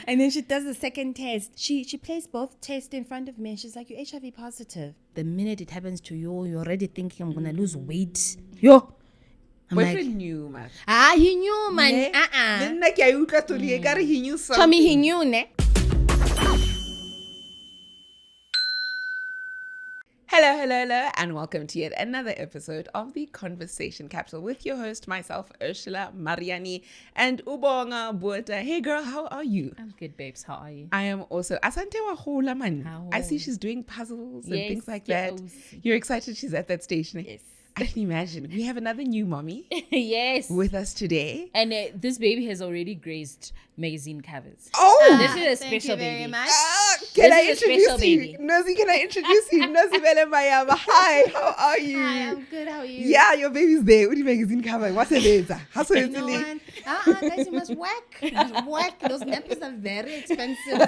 And then she does the second test. She plays both tests in front of me, and she's like, "You're HIV positive." The minute it happens to you, you're already thinking, "I'm gonna lose weight." Yo, I'm Boyfriend like, knew, man. he knew, man. He knew something. Tommy, he knew, ne? Hello, and welcome to yet another episode of the Conversation Capsule with your host, myself, Ursula Mariani, and Ubonga Bueta. Hey girl, how are you? I'm good, babes. How are you? I am also. Asante wa hola man. How? I see she's doing puzzles and Yes, things like that. yes. You're excited she's at that station. Yes. I can imagine. We have another new mommy Yes. with us today. And this baby has already graced magazine covers. Oh! This is a Thank special you very baby. much. Can This I is a special introduce you? baby. Nozi, can I introduce you? Nozibele Mayaba. Hi, how are you? Hi, I'm good. How are you? Yeah, your baby's there. What do you magazine cover? What's it is? How's You it? know what? Guys, you must work. You must work. Those nappies are very expensive.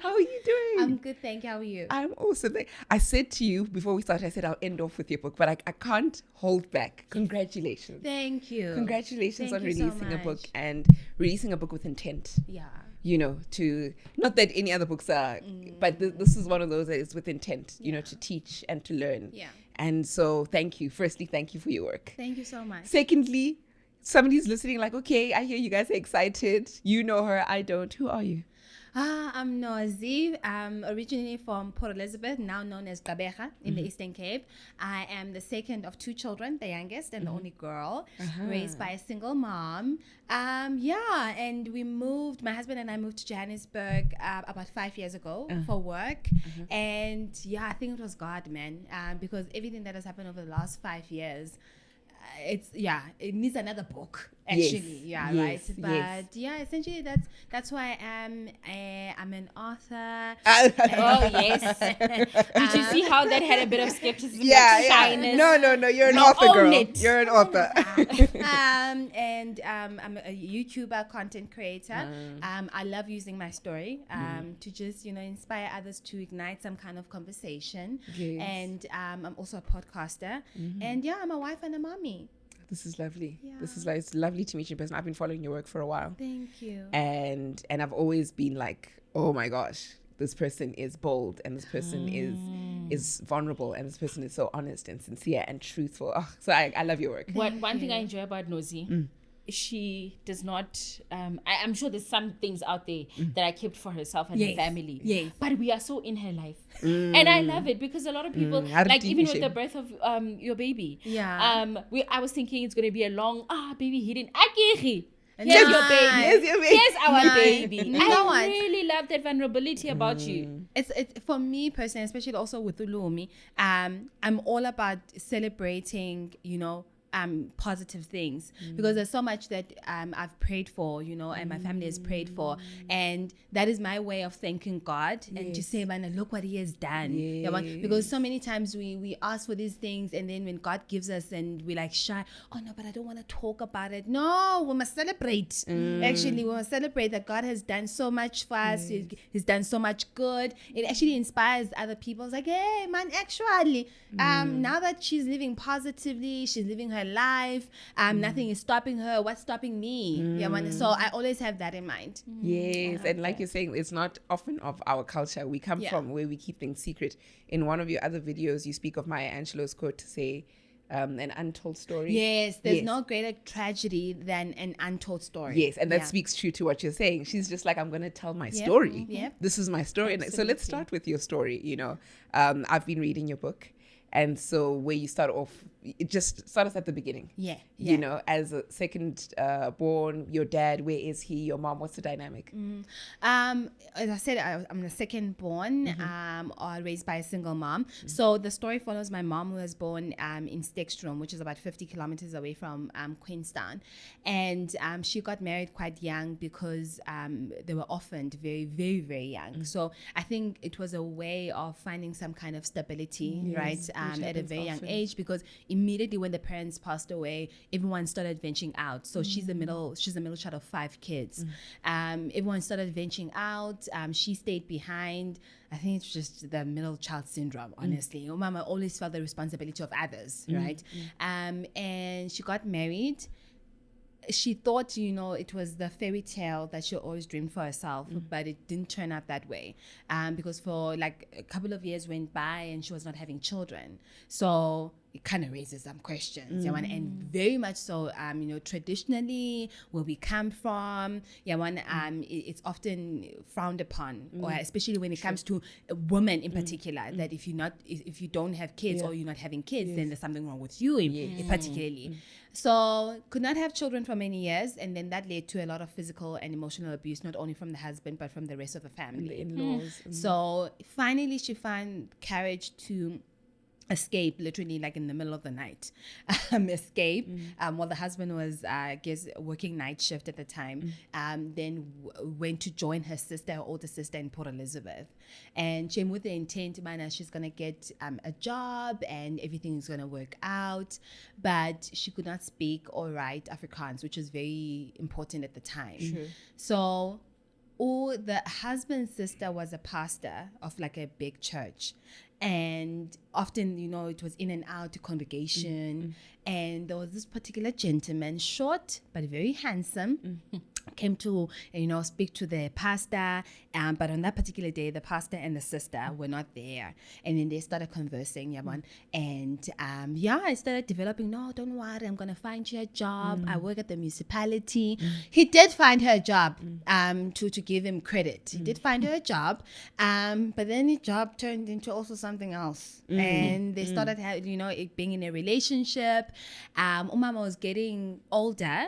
How are you doing? I'm good, thank you. How are you? I'm awesome. I said to you before we started, I said I'll end off with your book, but I can't hold back. Congratulations. Thank you. Congratulations Thank on you so releasing a book much. and releasing a book with intent. Yeah. You know, to not that any other books are, but this is one of those that is with intent, you know, to teach and to learn. Yeah. And so thank you. Firstly, thank you for your work. Thank you so much. Secondly, somebody's listening like, okay, I hear you guys are excited. You know her, I don't. Who are you? I'm Nozi. I'm originally from Port Elizabeth, now known as Gqeberha in the Eastern Cape. I am the second of two children, the youngest and the only girl, raised by a single mom. And we moved, my husband and I moved to Johannesburg about 5 years ago for work. And yeah, I think it was God, man, because everything that has happened over the last 5 years, it needs another book actually. Yes, But essentially that's who I am. I'm an author. Oh, yes. Did you see how that had a bit of skepticism? Yeah. Shyness? No, you're an No, author, own girl. it. You're an author. I'm a YouTuber, content creator. I love using my story to just, inspire others to ignite some kind of conversation. Yes. And I'm also a podcaster. And I'm a wife and a mommy. This is lovely. Yeah. It's lovely to meet you in person. I've been following your work for a while. Thank you. And I've always been like, oh my gosh, this person is bold and this person is vulnerable and this person is so honest and sincere and truthful. Oh, so I love your work. One thing I enjoy about Nozi, she does not, I'm sure there's some things out there that I kept for herself and her family. Yes. But we are so in her life. And I love it because a lot of people, like even with the birth of your baby, I was thinking it's going to be a long, baby hidden. Here's your baby. Here's your baby. Here's our baby. You know what? I really love that vulnerability about you. It's for me personally, especially also with Ulumi, I'm all about celebrating, positive things because there's so much that I've prayed for, and my family has prayed for, and that is my way of thanking God and to say, man, look what He has done. Because so many times we ask for these things, and then when God gives us, and we're like shy. Oh no, but I don't want to talk about it. No, we must celebrate. Actually, we must celebrate that God has done so much for us. He's done so much good. It actually inspires other people. It's like, hey, man, actually, now that she's living positively, she's living her life, nothing is stopping her. What's stopping me? So I always have that in mind. Yes, and like you're saying, it's not often of our culture. We come from where we keep things secret. In one of your other videos, you speak of Maya Angelou's quote to say, an untold story. Yes, there's no greater tragedy than an untold story. Yes, and that speaks true to what you're saying. She's just like, I'm going to tell my story. Yep. This is my story. And so let's start with your story. I've been reading your book. And so where you start off, just start us at the beginning. As a second born, your dad, where is he? Your mom, what's the dynamic? As I said, I'm the second born, raised by a single mom. So the story follows my mom, who was born in Stigma, which is about 50 kilometers away from Queenstown. And she got married quite young because they were orphaned very, very, very young. So I think it was a way of finding some kind of stability, right? At a very young age, because immediately when the parents passed away, everyone started venturing out. So she's the middle child of 5 kids. Everyone started venturing out. She stayed behind. I think it's just the middle child syndrome, honestly. Mama always felt the responsibility of others, right? And she got married. she thought, it was the fairy tale that she always dreamed for herself, but it didn't turn out that way. Because for like a couple of years went by and she was not having children. So it kind of raises some questions. And very much so, traditionally, where we come from, it's often frowned upon, or especially when it comes to women in particular, that if you don't have kids or you're not having kids, then there's something wrong with you, particularly. So could not have children for many years, and then that led to a lot of physical and emotional abuse, not only from the husband but from the rest of the family. The in-laws. So finally she found courage to escape, literally like in the middle of the night. While the husband was working night shift at the time, then went to join her older sister in Port Elizabeth, and she with the intent, she's gonna get a job and everything is gonna work out, but she could not speak or write Afrikaans, which was very important at the time. So the husband's sister was a pastor of like a big church, and often, it was in and out to congregation. And there was this particular gentleman, short but very handsome, came to, speak to the pastor. But on that particular day, the pastor and the sister were not there. And then they started conversing, and I started developing, no, don't worry, I'm going to find you a job. I work at the municipality. He did find her a job, to give him credit. He did find her a job, but then the job turned into also something else. And they started, being in a relationship. Umama was getting older,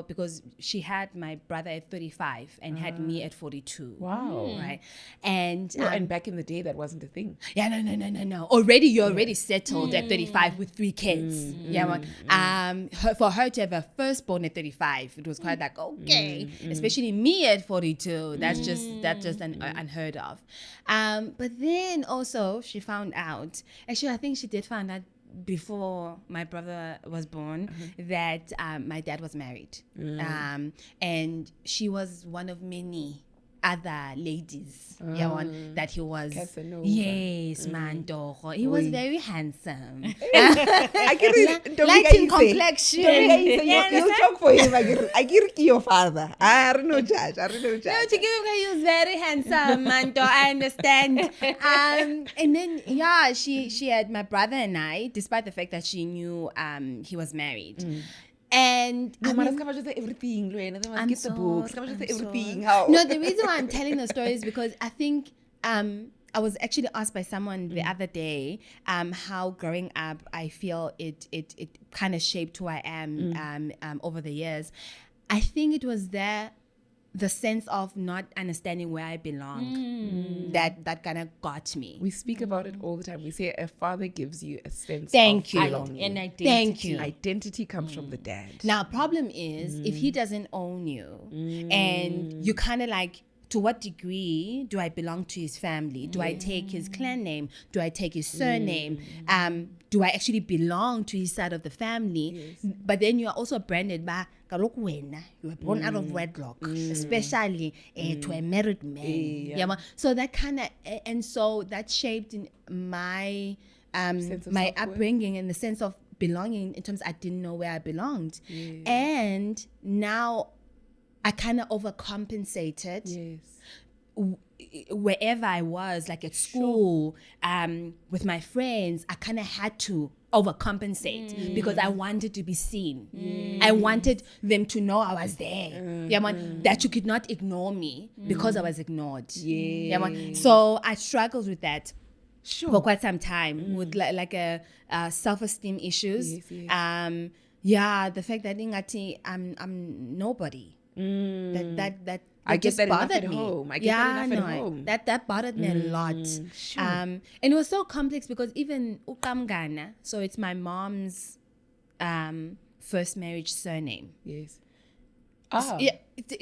because she had my brother at 35 and had me at 42. Wow. Right. And and back in the day, that wasn't a thing. Yeah, no. You're already settled at 35 with 3 kids. For her to have a firstborn at 35, it was quite like, okay. Especially me at 42. That's just unheard of. But then also she found out, actually I think she did find out before my brother was born, that my dad was married. And she was one of many other ladies that he was. Casanova. Yes, Mandoro. He was very handsome. Light in complexion. You talk for him. I give your father. I don't know, Judge. No, to give him, he was very handsome, Mando. I understand. And then, she had my brother and I, despite the fact that she knew he was married. And everything. I'm get the books. Everything. How? No, the reason why I'm telling the story is because I think I was actually asked by someone the other day how growing up I feel it kind of shaped who I am over the years. I think it was the sense of not understanding where I belong that kind of got me. We speak about it all the time. We say a father gives you a sense of belonging. An identity. Thank you. Identity comes from the dad. Now, problem is if he doesn't own you and you kind of like, to what degree do I belong to his family? Do I take his clan name? Do I take his surname? Do I actually belong to his side of the family? Yes. But then you are also branded by you were born out of wedlock, especially to a married man. So that kind of, and so that shaped in my my upbringing in the sense of belonging, in terms I didn't know where I belonged. Yes. And now I kind of overcompensated. Yes. Wherever I was, like at school, with my friends, I kind of had to overcompensate because I wanted to be seen. I wanted them to know I was there. That you could not ignore me because I was ignored. So I struggled with that for quite some time with like a self-esteem issues. Yes. The fact that I'm nobody. That I get that enough at me. home. I get that enough at home. That bothered me a lot. Sure. And it was so complex because even Ukamgana, so it's my mom's first marriage surname. Yes.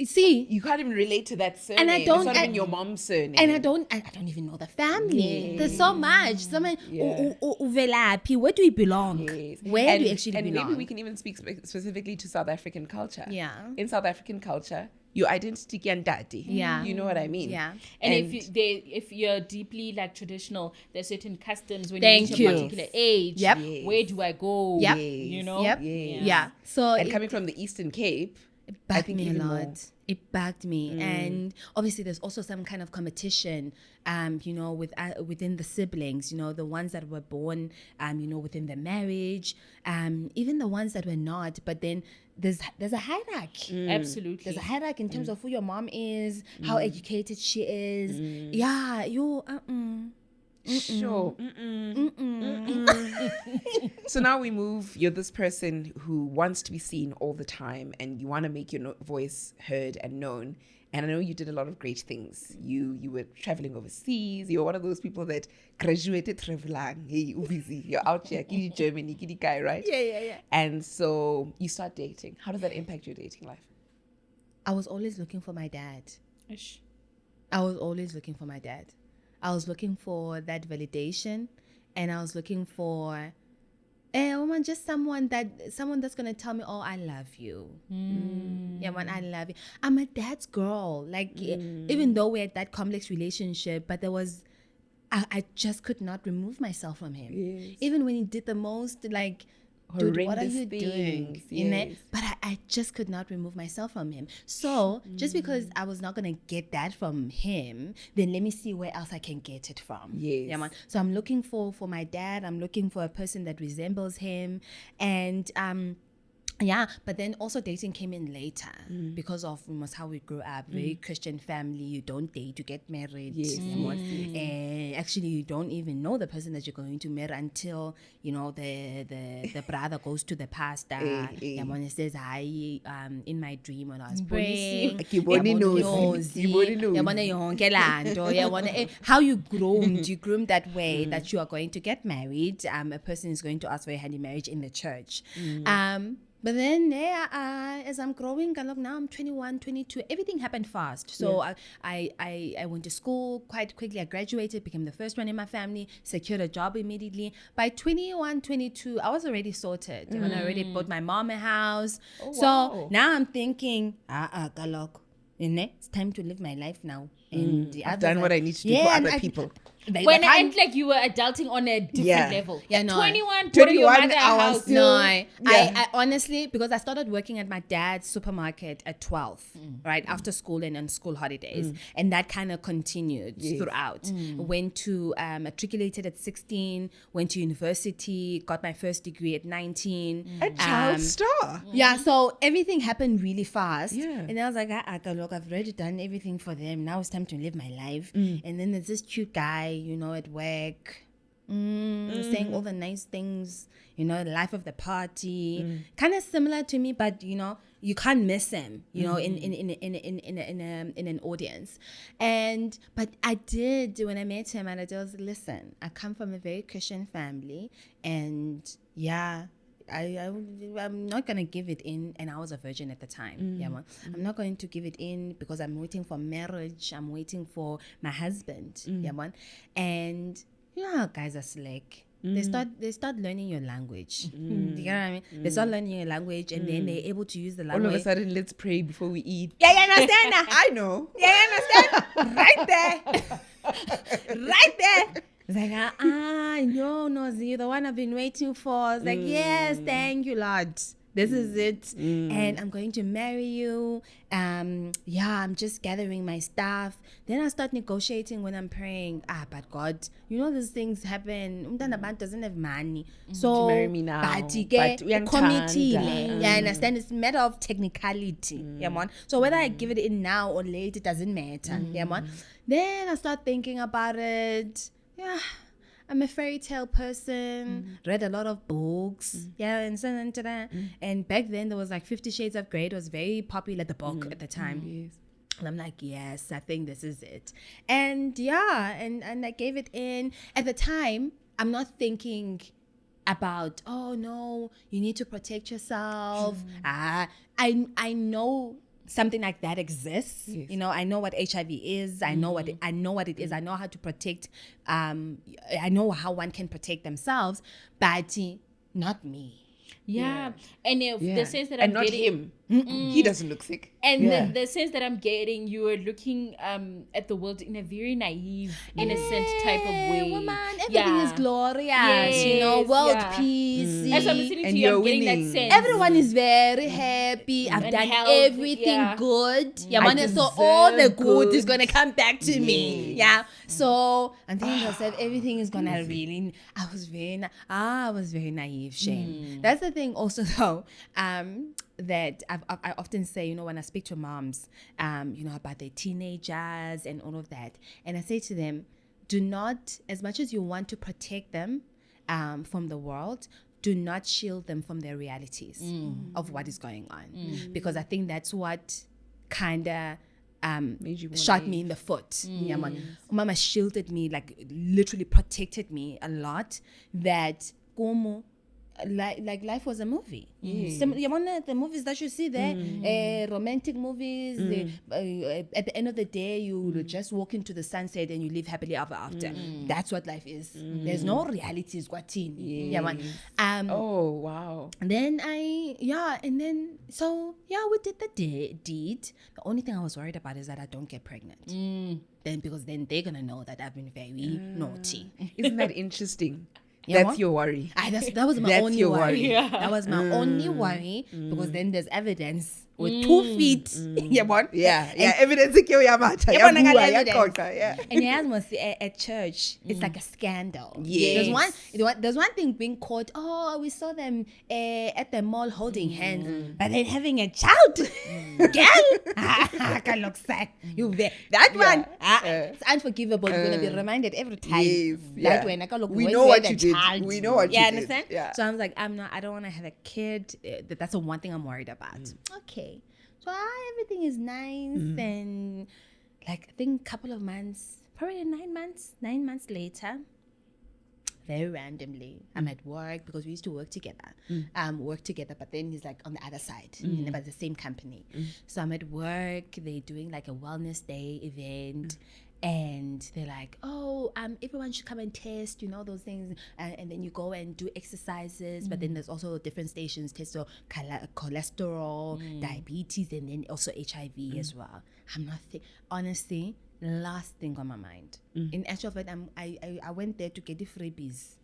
See, you can't even relate to that surname. And I don't. It's not even your mom's surname. And I don't even know the family. There's so much. Where do we belong? Yes. Where do we actually belong? And maybe we can even speak specifically to South African culture. Yeah. In South African culture, your identity can daddy. Yeah. You know what I mean? Yeah. And if you're deeply like traditional, there's certain customs when Thank you reach a you. particular age. Yep. Yes. Where do I go? Yep. You know? Yep. Yes. Yeah. So And coming from the Eastern Cape, it I backed think me a even lot. more. It backed me, and obviously there's also some kind of competition, within the siblings, the ones that were born, within the marriage, even the ones that were not. But then there's a hierarchy. Absolutely. There's a hierarchy in terms of who your mom is, how educated she is. Yeah, you. Sure. So now we move. You're this person who wants to be seen all the time, and you want to make your voice heard and known. And I know you did a lot of great things. You were traveling overseas. You're one of those people that graduated traveling. Hey, busy. You're out here, kitty Germany, kitty guy, right? Yeah. And so you start dating. How does that impact your dating life? I was always looking for my dad. Ish. I was always looking for my dad. I was looking for that validation, and I was looking for just someone that's gonna tell me, oh, I love you. Yeah, man, I love you. I'm a dad's girl. Like, even though we had that complex relationship, but there was, I just could not remove myself from him. Yes. Even when he did the most, like, dude, what are you doing? Yes. But I just could not remove myself from him. So just because I was not going to get that from him, then let me see where else I can get it from. Yes. Yeah, man. So I'm looking for my dad. I'm looking for a person that resembles him. And yeah, but then also dating came in later because of almost how we grew up. Very Christian family. You don't date, you get married. Yes. And actually, you don't even know the person that you're going to marry until the brother goes to the pastor. And says, "Hi, in my dream when I was praying." How you groomed that way that you are going to get married. A person is going to ask for your hand in marriage in the church. But then as I'm growing, now I'm 21, 22. Everything happened fast. So I went to school quite quickly. I graduated, became the first one in my family, secured a job immediately. By 21, 22, I was already sorted. I already bought my mom a house. Oh, so wow. now I'm thinking, galok. It's time to live my life now. And I've done what I need to do for other people. When I meant like you were adulting on a different level. Yeah, no. 21 your mother house. No, I honestly, because I started working at my dad's supermarket at 12, right, after school and on school holidays. And that kind of continued throughout. Went to, matriculated at 16, went to university, got my first degree at 19. A child star. Yeah, so everything happened really fast. Yeah. And I was like, look, I've already done everything for them. Now it's time to live my life. And then there's this cute guy, at work, saying all the nice things, the life of the party, kind of similar to me, but you can't miss him, in an audience. But I did, when I met him, and I was, listen, I come from a very Christian family, and I'm not going to give it in, and I was a virgin at the time. I'm not going to give it in because I'm waiting for marriage. I'm waiting for my husband. And you know how guys are slick. They start learning your language. You know what I mean? They start learning your language, and then they're able to use the language. All of a sudden, let's pray before we eat. Yeah, you understand that? I know. Yeah, you understand? Right there. Right there. It's like, no, Nozi, the one I've been waiting for. I was like, yes, thank you, Lord. This is it. And I'm going to marry you. I'm just gathering my stuff. Then I start negotiating when I'm praying. But God, these things happen. Umntana doesn't have money. So, to marry me now. But committee. Yeah, I understand. It's a matter of technicality. Yeah, man. So whether I give it in now or late, it doesn't matter. Yeah, man. Then I start thinking about it. Yeah, I'm a fairy tale person, read a lot of books, and back then there was like 50 Shades of Grey. It was very popular, the book at the time. Yes. And I'm like, yes, I think this is it. And and I gave it in. At the time, I'm not thinking about, oh no, you need to protect yourself. I know something like that exists. Yes. I know what HIV is. I know what it is. I know how to protect. I know how one can protect themselves, but not me. Yeah. And if the sense that and I'm not getting... him. He doesn't look sick. And the sense that I'm getting, you are looking at the world in a very naive, innocent type of way. Woman, everything is glorious, you know, world peace. As I'm listening and to you, I'm winning. getting that sense. Everyone is very happy. I've And done healthy, everything good. Yeah, I man, so all the good is deserve gonna come back to me. Yes. Yeah. So I'm thinking to myself, everything is gonna really. I was very naive, Shane. That's the thing, also though. That I often say, you know, when I speak to moms, you know, about their teenagers and all of that, and I say to them, do not, as much as you want to protect them from the world, do not shield them from their realities of what is going on, because I think that's what kind of shot me in the foot. Yeah, Mama shielded me, like literally protected me a lot. That like life was a movie. The movies that you see there, romantic movies, at the end of the day you just walk into the sunset and you live happily ever after. That's what life is. There's no realities. Oh wow. And then we did the deed. The only thing I was worried about is that I don't get pregnant. Because then they're gonna know that I've been very naughty. Isn't that interesting? Yeah, That's your worry. That was my only worry. Yeah. That was my only worry, because then there's evidence with 2 feet. Evidence And at church, it's like a scandal. Yes. There's one thing being caught. Oh, we saw them at the mall holding hands, but then having a child, girl, I can look sad. That one, it's unforgivable. You're gonna be reminded every time. Yes, That when I can look. We know what you did. We know what you did. Understand? Yeah. So I was like, I don't want to have a kid. That's the one thing I'm worried about. Okay. So everything is nice, and like I think a couple of months, probably 9 months later, very randomly, I'm at work, because we used to work together. But then he's like on the other side, but the same company. So I'm at work, they're doing like a wellness day event. And they're like, oh, everyone should come and test, you know, those things. And then you go and do exercises. But then there's also different stations, test for cholesterol, diabetes, and then also HIV as well. I'm not honestly, last thing on my mind. In actual fact, I went there to get the freebies.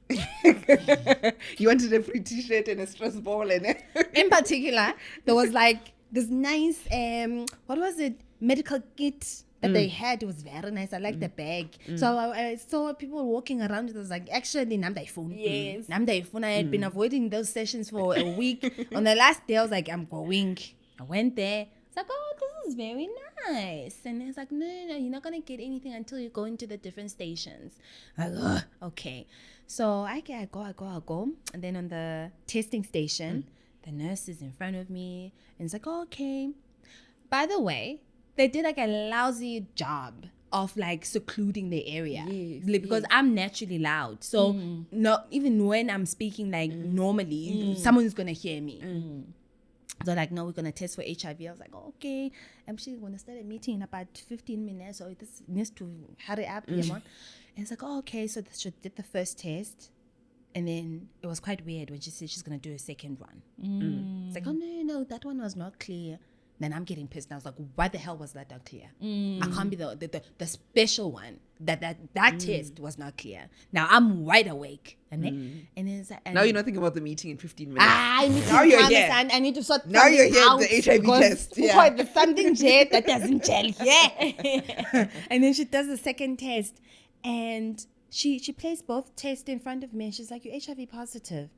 You wanted a free t-shirt and a stress ball and in particular, there was like this nice, what was it, medical kit that they had. It was very nice. I liked the bag. So I saw people walking around. It was like, actually, Namdai phone. Yes. Namdai phone. I had been avoiding those sessions for a week. On the last day, I was like, I'm going. I went there. It's like, oh, this is very nice. And it's like, no, you're not going to get anything until you go into the different stations. Like, okay. So I go. And then on the testing station, the nurse is in front of me. And it's like, oh, okay. By the way, they did like a lousy job of like secluding the area. Because I'm naturally loud. So not even when I'm speaking like normally, someone's going to hear me. They're like, no, we're going to test for HIV. I was like, oh, okay. I'm actually going to start a meeting in about 15 minutes. So this needs to hurry up. And it's like, oh, okay. So she did the first test. And then it was quite weird when she said she's going to do a second one. It's like, oh, no, that one was not clear. Then I'm getting pissed. And I was like, why the hell was that not clear? I can't be the special one. That test was not clear. Now I'm wide awake. And it's like, now you're not thinking about the meeting in 15 minutes. I need now to you're here. I need to sort now you're here out the HIV test. There's something jet that doesn't gel here. And then she does the second test. And she placed both tests in front of me. And she's like, you're HIV positive.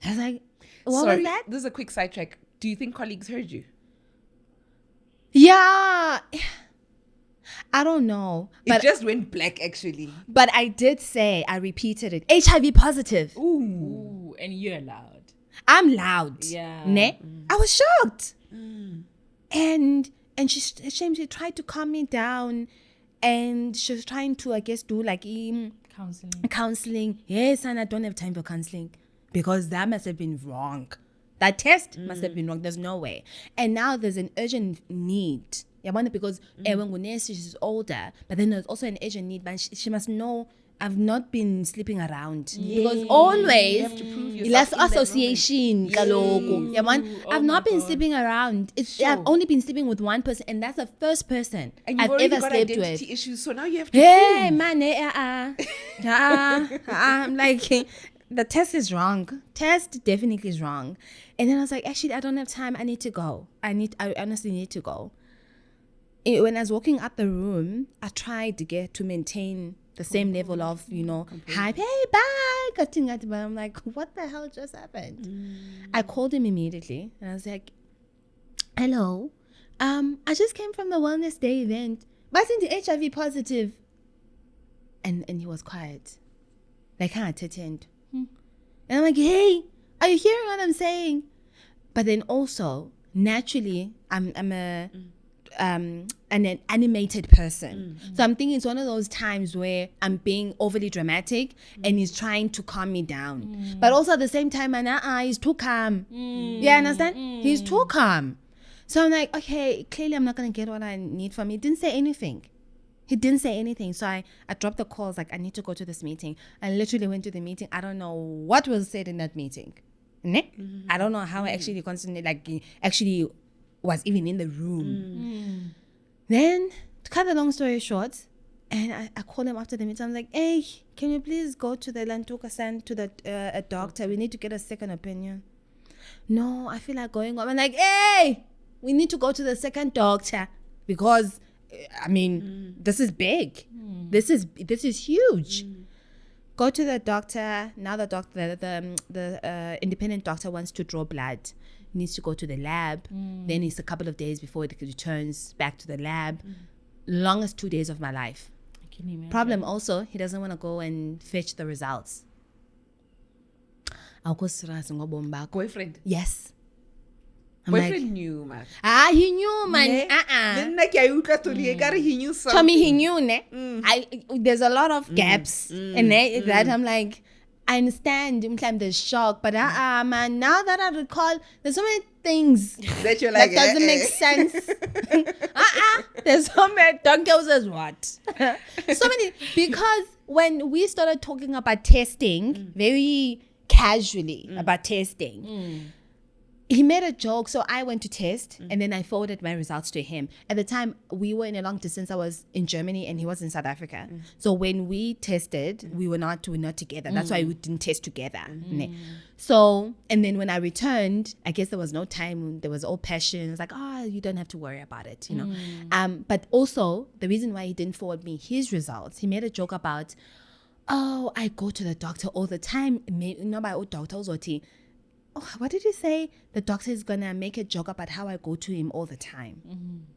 I was like, what was that? This is a quick sidetrack. Do you think colleagues heard you? Yeah. I don't know. But it just went black, actually. But I did say, I repeated it, HIV positive. Ooh, and you're loud. I'm loud. Yeah. Ne? I was shocked. And she tried to calm me down. And she was trying to, I guess, do like counseling. Yes, and I don't have time for counseling. Because that must have been wrong. That test must have been wrong. There's no way. And now there's an urgent need. Because when she's older, but then there's also an urgent need. But she must know I've not been sleeping around because always you have to prove yourself less association. I've not been sleeping around. I've only been sleeping with one person, and that's the first person and you've I've ever got slept identity with. issues, so now you have to Hey prove. man, I'm like, the test is wrong. Test definitely is wrong. And then I was like, actually, I don't have time. I need to go. I honestly need to go. When I was walking out the room, I tried to maintain the same level of, hype. Hey, bye. But I'm like, what the hell just happened? I called him immediately and I was like, hello. I just came from the Wellness Day event, but I think the HIV positive. And he was quiet. Like, attend. And I'm like, hey, are you hearing what I'm saying? But then also, naturally, I'm an animated person. So I'm thinking it's one of those times where I'm being overly dramatic and he's trying to calm me down. But also at the same time, he's too calm. You understand? He's too calm. So I'm like, okay, clearly I'm not going to get what I need from him. He didn't say anything. So I dropped the call. I was like, I need to go to this meeting. I literally went to the meeting. I don't know what was said in that meeting. I don't know how I actually actually was even in the room. Then, to cut the long story short, and I called him after the meeting. I'm like, hey, can you please go to the Lantuka to the a doctor? We need to get a second opinion. No, I feel like going home. I'm like, hey, we need to go to the second doctor because, this is big. This is huge. Go to the doctor. Now the doctor, the independent doctor wants to draw blood. Needs to go to the lab. Then it's a couple of days before it returns back to the lab. Longest 2 days of my life. Can you imagine? Problem also, he doesn't want to go and fetch the results. Boyfriend? Yes. Boyfriend knew, man. He knew, man. He knew something. Tell me he knew, ne? There's a lot of gaps in that. I'm like, I understand there's shock, but man, now that I recall, there's so many things that you're like, that doesn't make sense. There's so many. Don't go says what? So many, because when we started talking about testing, very casually about testing, he made a joke. So I went to test and then I forwarded my results to him. At the time, we were in a long distance. I was in Germany and he was in South Africa. So when we tested, we were not together. That's why we didn't test together. So, and then when I returned, I guess there was no time. There was all passion. It was like, you don't have to worry about it, But also, the reason why he didn't forward me his results, he made a joke about, I go to the doctor all the time. What did he say? The doctor is gonna make a joke about how I go to him all the time.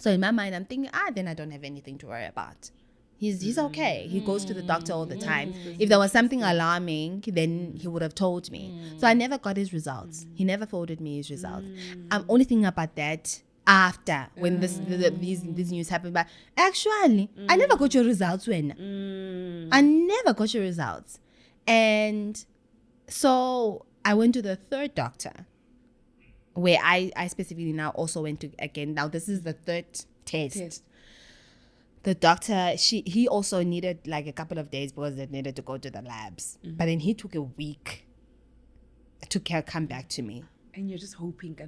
So in my mind, I'm thinking, then I don't have anything to worry about. He's okay. He goes to the doctor all the time. If there was something alarming, then he would have told me. So I never got his results. He never forwarded me his results. I'm only thinking about that after when this news happened. But actually, I never got your results when. I never got your results. And so I went to the third doctor where I specifically now also went to again. Now this is the third test. The doctor, he also needed like a couple of days because they needed to go to the labs. But then he took a week to come back to me. And you're just hoping,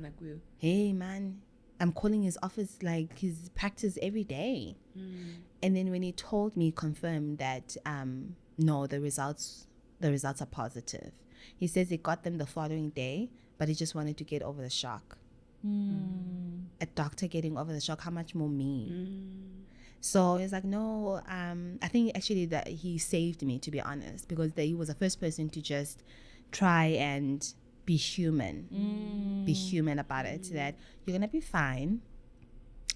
hey man, I'm calling his office, like his practice every day. And then when he told me, confirmed that no, the results are positive. He says he got them the following day, but he just wanted to get over the shock. A doctor getting over the shock, how much more me? So he's like, no, I think actually that he saved me, to be honest, because he was the first person to just try and be human. Be human about it, that you're going to be fine.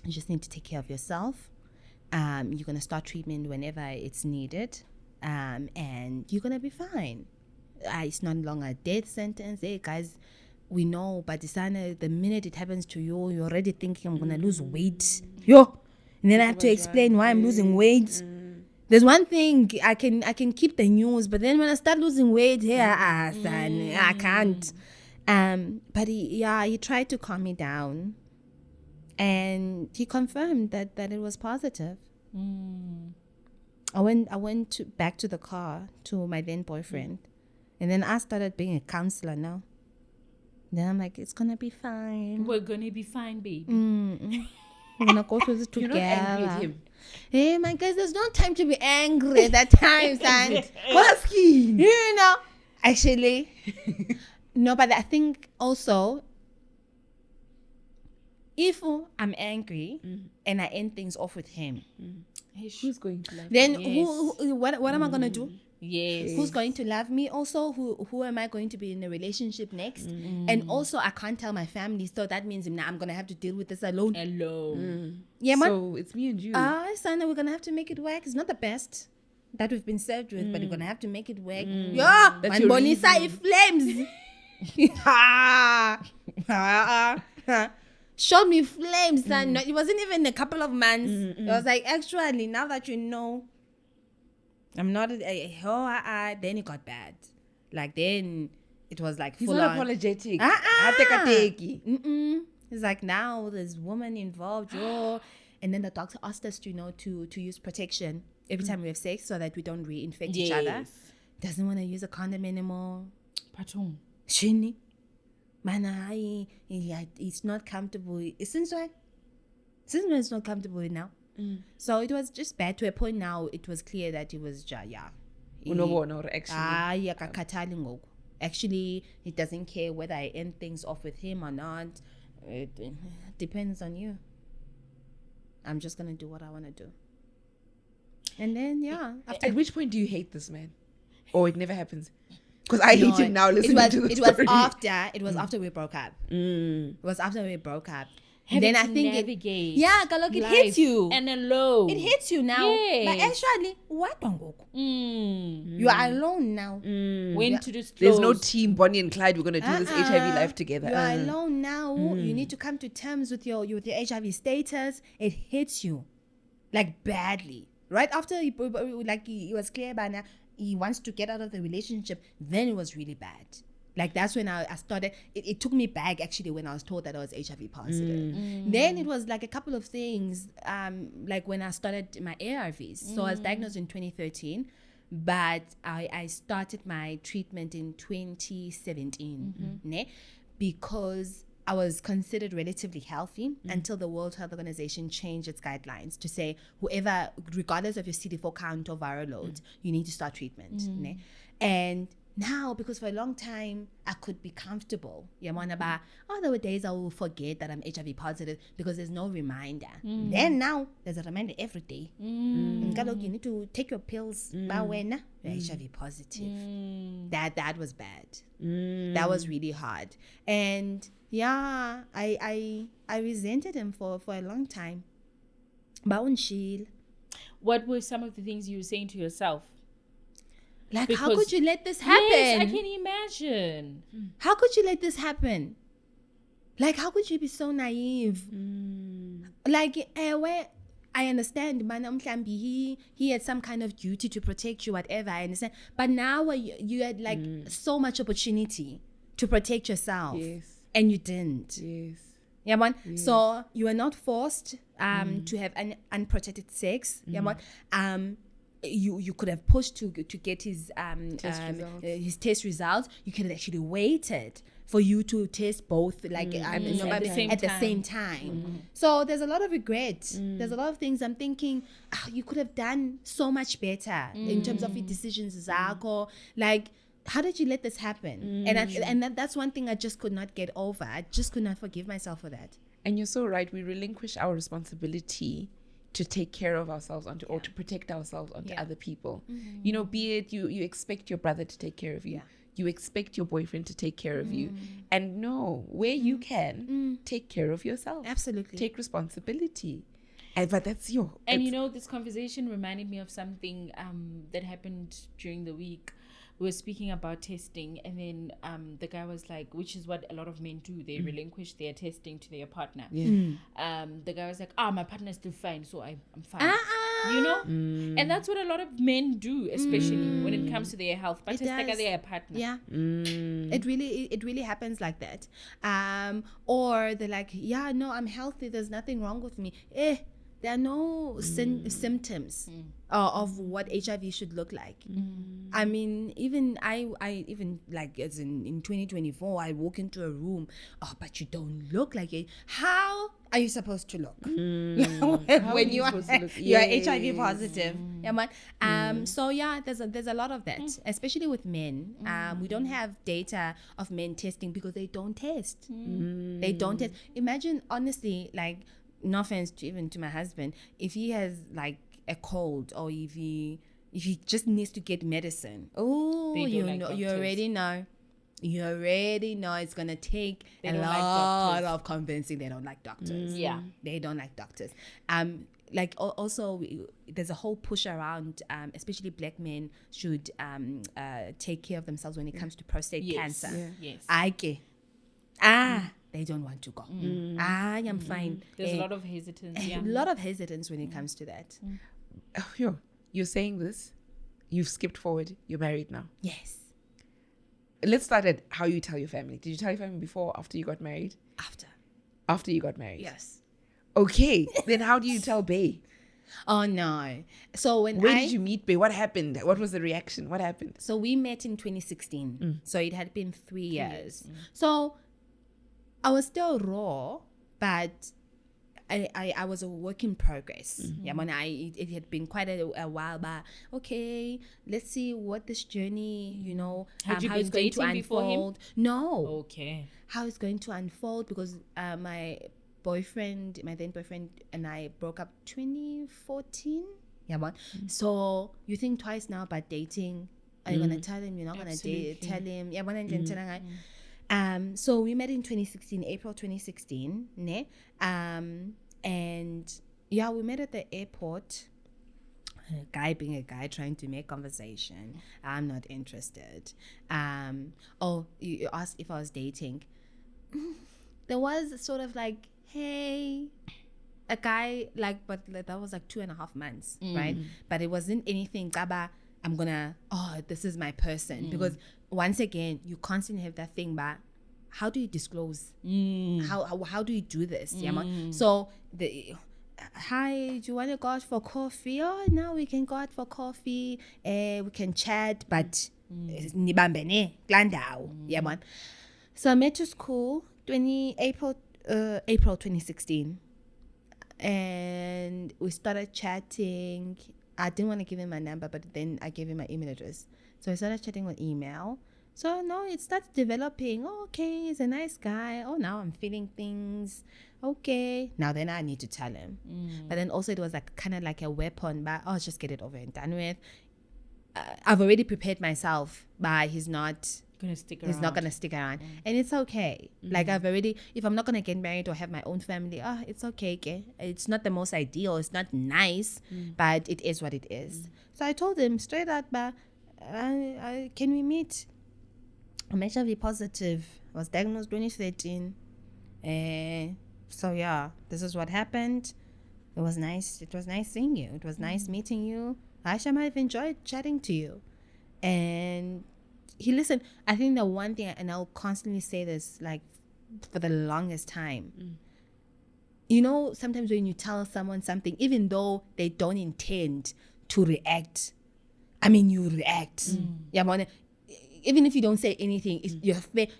You just need to take care of yourself. You're going to start treatment whenever it's needed. And you're going to be fine. It's not longer a death sentence. Hey, guys, we know, but the minute it happens to you, you're already thinking, I'm going to lose weight. And then I have to explain why I'm losing weight. There's one thing, I can keep the news, but then when I start losing weight, I can't. But he tried to calm me down. And he confirmed that it was positive. I went back to the car to my then boyfriend, and then I started being a counselor now. Then I'm like, it's gonna be fine. We're gonna be fine, baby. We're gonna go through this together. You're not angry at him. Hey, my guys, there's no time to be angry at that time, son. Asking. You know, actually, no, but I think also, if I'm angry and I end things off with him, who's going to love then Yes. what am I gonna do? Yes. Who's going to love me? Also, who am I going to be in a relationship next? And also, I can't tell my family, so that means now I'm gonna have to deal with this alone. Hello. Yeah, man. So it's me and you. Sana, we're gonna have to make it work. It's not the best that we've been served with, but we're gonna have to make it work. Yeah, That's man, your Bonisa, reason. it flames. Showed me flames, son. No, it wasn't even a couple of months. It was like, actually, now that you know, I'm not then it got bad. Like, then it was like He's full not on. apologetic. It's like, now there's woman involved, and then the doctor asked us to use protection every time we have sex so that we don't reinfect each other. Doesn't want to use a condom anymore. Patung. Shini. Mana, it's not comfortable. Since when it's not comfortable now. So it was just bad to a point. Now it was clear that it was actually he doesn't care whether I end things off with him or not. It depends on you. I'm just gonna do what I want to do. And then after At which point do you hate this man? Or it never happens? Because I hate him now listening to the story. It was after we broke up. It was after we broke up. Having Then I to think navigate it life hits you. and alone. It hits you now. Yes. But actually, what you are alone now. When to disclose. There's no team Bonnie and Clyde. We're gonna do this HIV life together. You are alone now. You need to come to terms with your HIV status. It hits you like badly. Right after he was clear by now he wants to get out of the relationship. Then it was really bad. Like, that's when I started. It took me back, actually, when I was told that I was HIV positive. Then it was like a couple of things, like when I started my ARVs. So I was diagnosed in 2013, but I started my treatment in 2017, because I was considered relatively healthy until the World Health Organization changed its guidelines to say whoever, regardless of your CD4 count or viral load, you need to start treatment. And now, because for a long time I could be comfortable, there were days I will forget that I'm HIV positive because there's no reminder. Then now there's a reminder every day. You need to take your pills by when you're HIV positive. That was bad. That was really hard. And I resented him for a long time. What were some of the things you were saying to yourself? Like, because, how could you let this happen? Yes, I can imagine. How could you let this happen? Like, how could you be so naive? Like, where I understand, he had some kind of duty to protect you, whatever, I understand. But now you had like so much opportunity to protect yourself. Yes. And you didn't. Yes. Yeah, man. Yes. So you were not forced to have unprotected sex. Yeah, man. You could have pushed to get his test results. You could have actually waited for you to test both, like at the same time. So there's a lot of regret. There's a lot of things I'm thinking you could have done so much better in terms of your decisions, Zako. Like, how did you let this happen? And that's one thing I just could not get over. I just could not forgive myself for that. And you're so right. We relinquish our responsibility to take care of ourselves or to protect ourselves onto other people. You know, be it you expect your brother to take care of you. You expect your boyfriend to take care of you. And no, where you can, take care of yourself. Absolutely. Take responsibility. But that's your... And you know, this conversation reminded me of something that happened during the week. We were speaking about testing, and then the guy was like, which is what a lot of men do, they relinquish their testing to their partner. The guy was like, my partner's still fine, so I'm fine. You know? And that's what a lot of men do, especially when it comes to their health. But it's their partner. Yeah. It really happens like that. Or they're like, no, I'm healthy, there's nothing wrong with me. there are no symptoms of what HIV should look like. I mean, even I even like as in 2024, I walk into a room, but you don't look like it. How are you supposed to look when you are HIV positive? Yeah, man. So yeah, there's a lot of that, especially with men. We don't have data of men testing because they don't test. They don't test. Imagine, honestly, like, no offense to my husband, if he has like a cold, or if he just needs to get medicine, you already know it's gonna take a lot of convincing. They don't like doctors. They don't like doctors. Like also there's a whole push around, especially black men should take care of themselves when it comes to prostate cancer. They don't want to go. I am fine. There's a lot of hesitance. A lot of hesitance when it comes to that. You're saying this, you've skipped forward, you're married now. Yes. Let's start at how you tell your family. Did you tell your family before or after you got married? After you got married? Yes. Okay. Then how do you tell Bay? Oh no. So where did you meet Bay? What happened? What was the reaction? What happened? So we met in 2016. So it had been 3 years. So I was still raw, but I was a work in progress. It had been quite a while, but okay, let's see what this journey, Had you how been it's going to dating before him? unfold. No. Okay. How it's going to unfold, because my then boyfriend and I broke up 2014. So you think twice now about dating. Are you gonna tell him you're not gonna tell him? So we met in 2016, April 2016, and we met at the airport. A guy being a guy trying to make conversation. I'm not interested. You asked if I was dating. There was sort of like, hey, a guy, like, but that was like 2.5 months, right? But it wasn't anything, I'm gonna, this is my person. Because once again, you constantly have that thing, but how do you disclose? How do you do this? So hi, do you want to go out for coffee? Oh, now we can go out for coffee. We can chat, but nibambene klandao. So I met to school April 2016, and we started chatting. I didn't want to give him my number, but then I gave him my email address. So I started chatting on email. So no, it starts developing. Oh, okay, he's a nice guy. Oh, now I'm feeling things. Okay, now then I need to tell him. But then also it was like kind of like a weapon, but just get it over and done with. I've already prepared myself, but he's not gonna stick around, and it's okay. Like I've already, if I'm not gonna get married or have my own family, it's okay. It's not the most ideal, it's not nice, but it is what it is. So I told him straight out, but can we meet? I'm HIV positive. I was diagnosed 2013. So yeah, this is what happened. It was nice seeing you. It was nice meeting you. Aisha, I've enjoyed chatting to you. And he listened. I think the one thing, and I'll constantly say this, like, for the longest time, sometimes when you tell someone something, even though they don't intend to react, you react. Even if you don't say anything,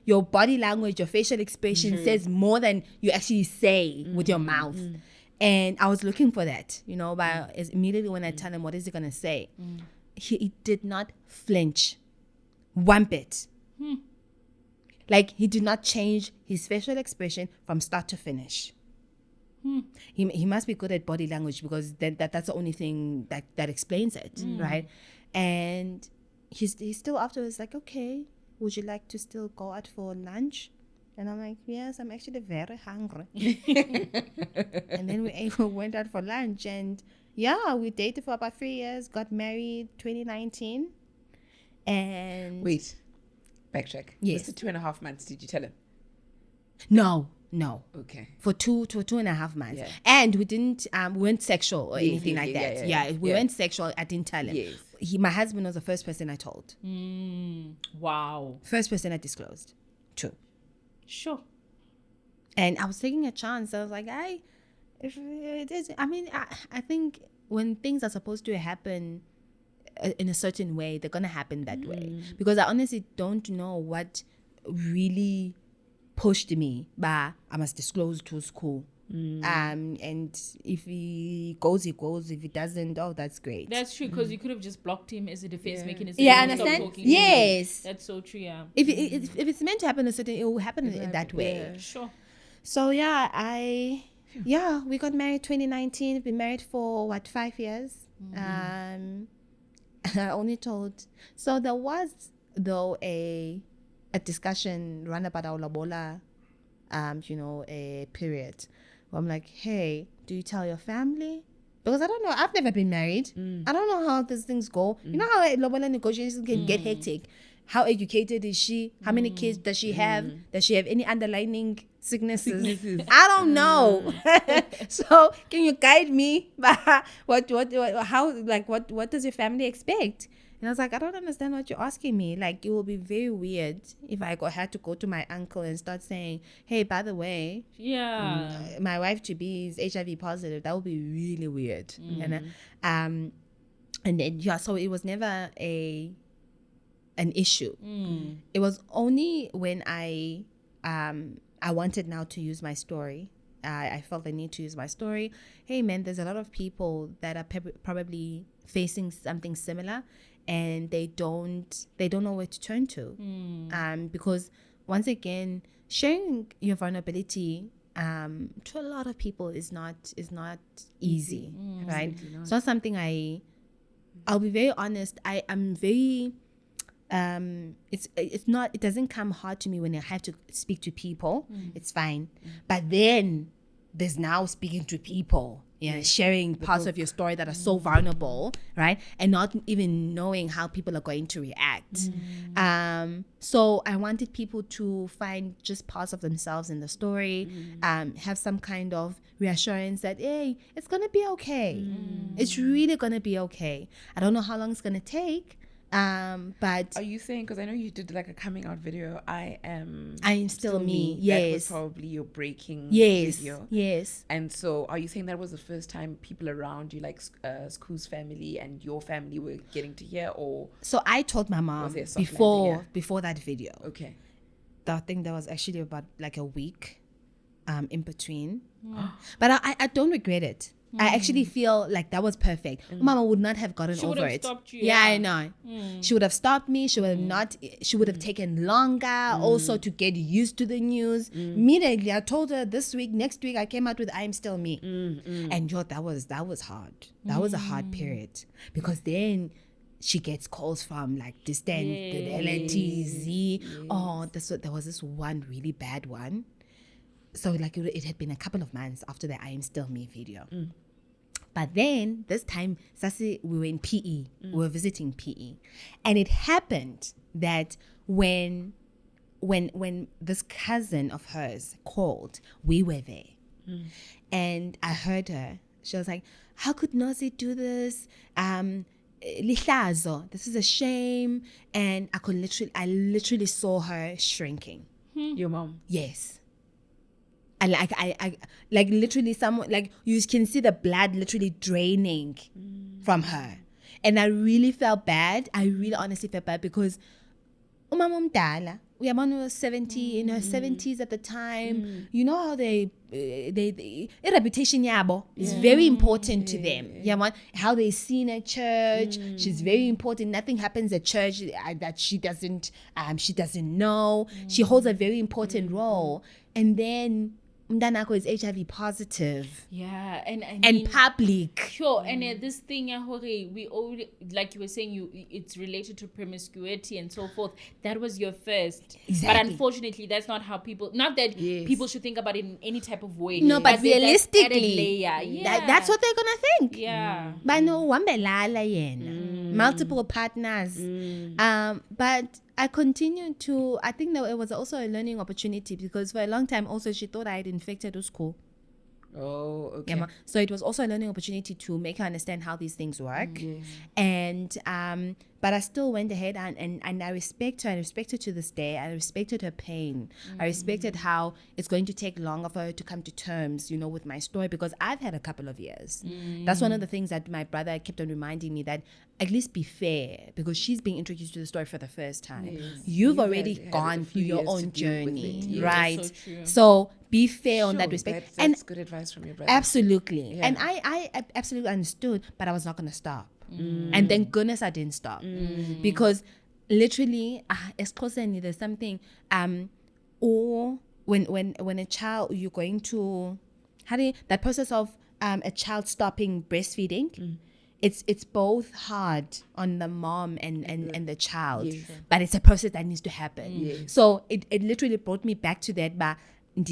your body language, your facial expression says more than you actually say with your mouth. And I was looking for that, but immediately when I tell him what is he going to say, he did not flinch one bit. Like, he did not change his facial expression from start to finish. He must be good at body language, because that's the only thing that explains it, right? And he's still afterwards like, okay, would you like to still go out for lunch? And I'm like, yes, I'm actually very hungry. And then we went out for lunch, and we dated for about 3 years, got married 2019. And wait, backtrack. Yes. Was it 2.5 months? Did you tell him? No. Okay. For 2.5 months. Yeah. And we didn't we weren't sexual or anything like that. We weren't sexual. I didn't tell him. Yes. My husband was the first person I told. Wow. First person I disclosed to. Sure. And I was taking a chance. I was like, if it is, I mean, I think when things are supposed to happen in a certain way, they're gonna happen that way. Because I honestly don't know what really pushed me, but I must disclose to school. And if he goes, he goes. If he doesn't, oh, that's great. That's true, because you could have just blocked him as a defense mechanism. Yeah, understand? Yes. That's so true, yeah. If it's meant to happen a certain, it will happen that way. Yeah, sure. So yeah, we got married 2019. We've been married for 5 years. I only told. So there was though a discussion run about our lobola, a period. Where I'm like, hey, do you tell your family? Because I don't know. I've never been married. I don't know how these things go. You know how lobola negotiations can get hectic. How educated is she? How many kids does she have? Does she have any underlying sicknesses? I don't know. So can you guide me? What does your family expect? And I was like, I don't understand what you're asking me. Like, it will be very weird if I had to go to my uncle and start saying, hey, by the way, my wife to be is HIV positive. That would be really weird. And then so it was never an issue. It was only when I wanted now to use my story. I felt the need to use my story. Hey man, there's a lot of people that are probably facing something similar, and they don't know where to turn to. Because once again, sharing your vulnerability to a lot of people is not easy, right? It's not something I'll be very honest. I am very it doesn't come hard to me when I have to speak to people. It's fine. But then there's now speaking to people, sharing parts of your story that are so vulnerable, right? And not even knowing how people are going to react. So I wanted people to find just parts of themselves in the story, have some kind of reassurance that, hey, it's going to be okay. It's really going to be okay. I don't know how long it's going to take. But are you saying, because I know you did like a coming out video, I am still me. Yes. That was probably your breaking video. Yes. And so are you saying that was the first time people around you, like Sku's family and your family, were getting to hear? Or so I told my mom before that video. Okay. I think there was actually about like a week in between. But I don't regret it. I actually feel like that was perfect. Mama would not have gotten over it. Stopped you, yeah, I know. She would have stopped me. She would have She would have taken longer also to get used to the news. Immediately, I told her this week, next week, I came out with "I'm Still Me," and that was hard. That was a hard period, because then she gets calls from like distant, the LTZ. Oh, there was this one really bad one. So like it had been a couple of months after the "I'm Still Me" video. But then this time, Sasi, we were in PE. We were visiting PE, and it happened that when this cousin of hers called, we were there, and I heard her. She was like, "How could Nozi do this? Lihlazo, this is a shame." And I literally saw her shrinking. Your mom? Yes. And I like literally someone, like you can see the blood literally draining from her. And I really felt bad. I really honestly felt bad, because umama mdala, uyabona was 70, in her 70s at the time. You know how they reputation yabo is very important to them. How they seen at church. She's very important. Nothing happens at church that she doesn't know. She holds a very important role. And then Mdanako is HIV positive. Yeah, and public. Sure, and this thing, we already, like you were saying, it's related to promiscuity and so forth. That was your first. Exactly. But unfortunately, that's not how people, not that people should think about it in any type of way. No, but realistically, yeah. That's what they're going to think. Yeah. But no, multiple partners. But I continued to, I think that it was also a learning opportunity, because for a long time also she thought I had infected school. Oh, okay. So it was also a learning opportunity to make her understand how these things work. And but I still went ahead and I respect her. I respect her to this day. I respected her pain. I respected how it's going to take longer for her to come to terms, you know, with my story, because I've had a couple of years. That's one of the things that my brother kept on reminding me, that at least be fair, because she's being introduced to the story for the first time. You've already gone through your own journey, right? So be fair on that respect. That's good advice from your brother. Absolutely. And I absolutely understood, but I was not going to stop. And thank goodness I didn't stop, because literally, there's something, or when a child, you're going to, that process of a child stopping breastfeeding, it's both hard on the mom and the child, but it's a process that needs to happen. So it literally brought me back to that, but and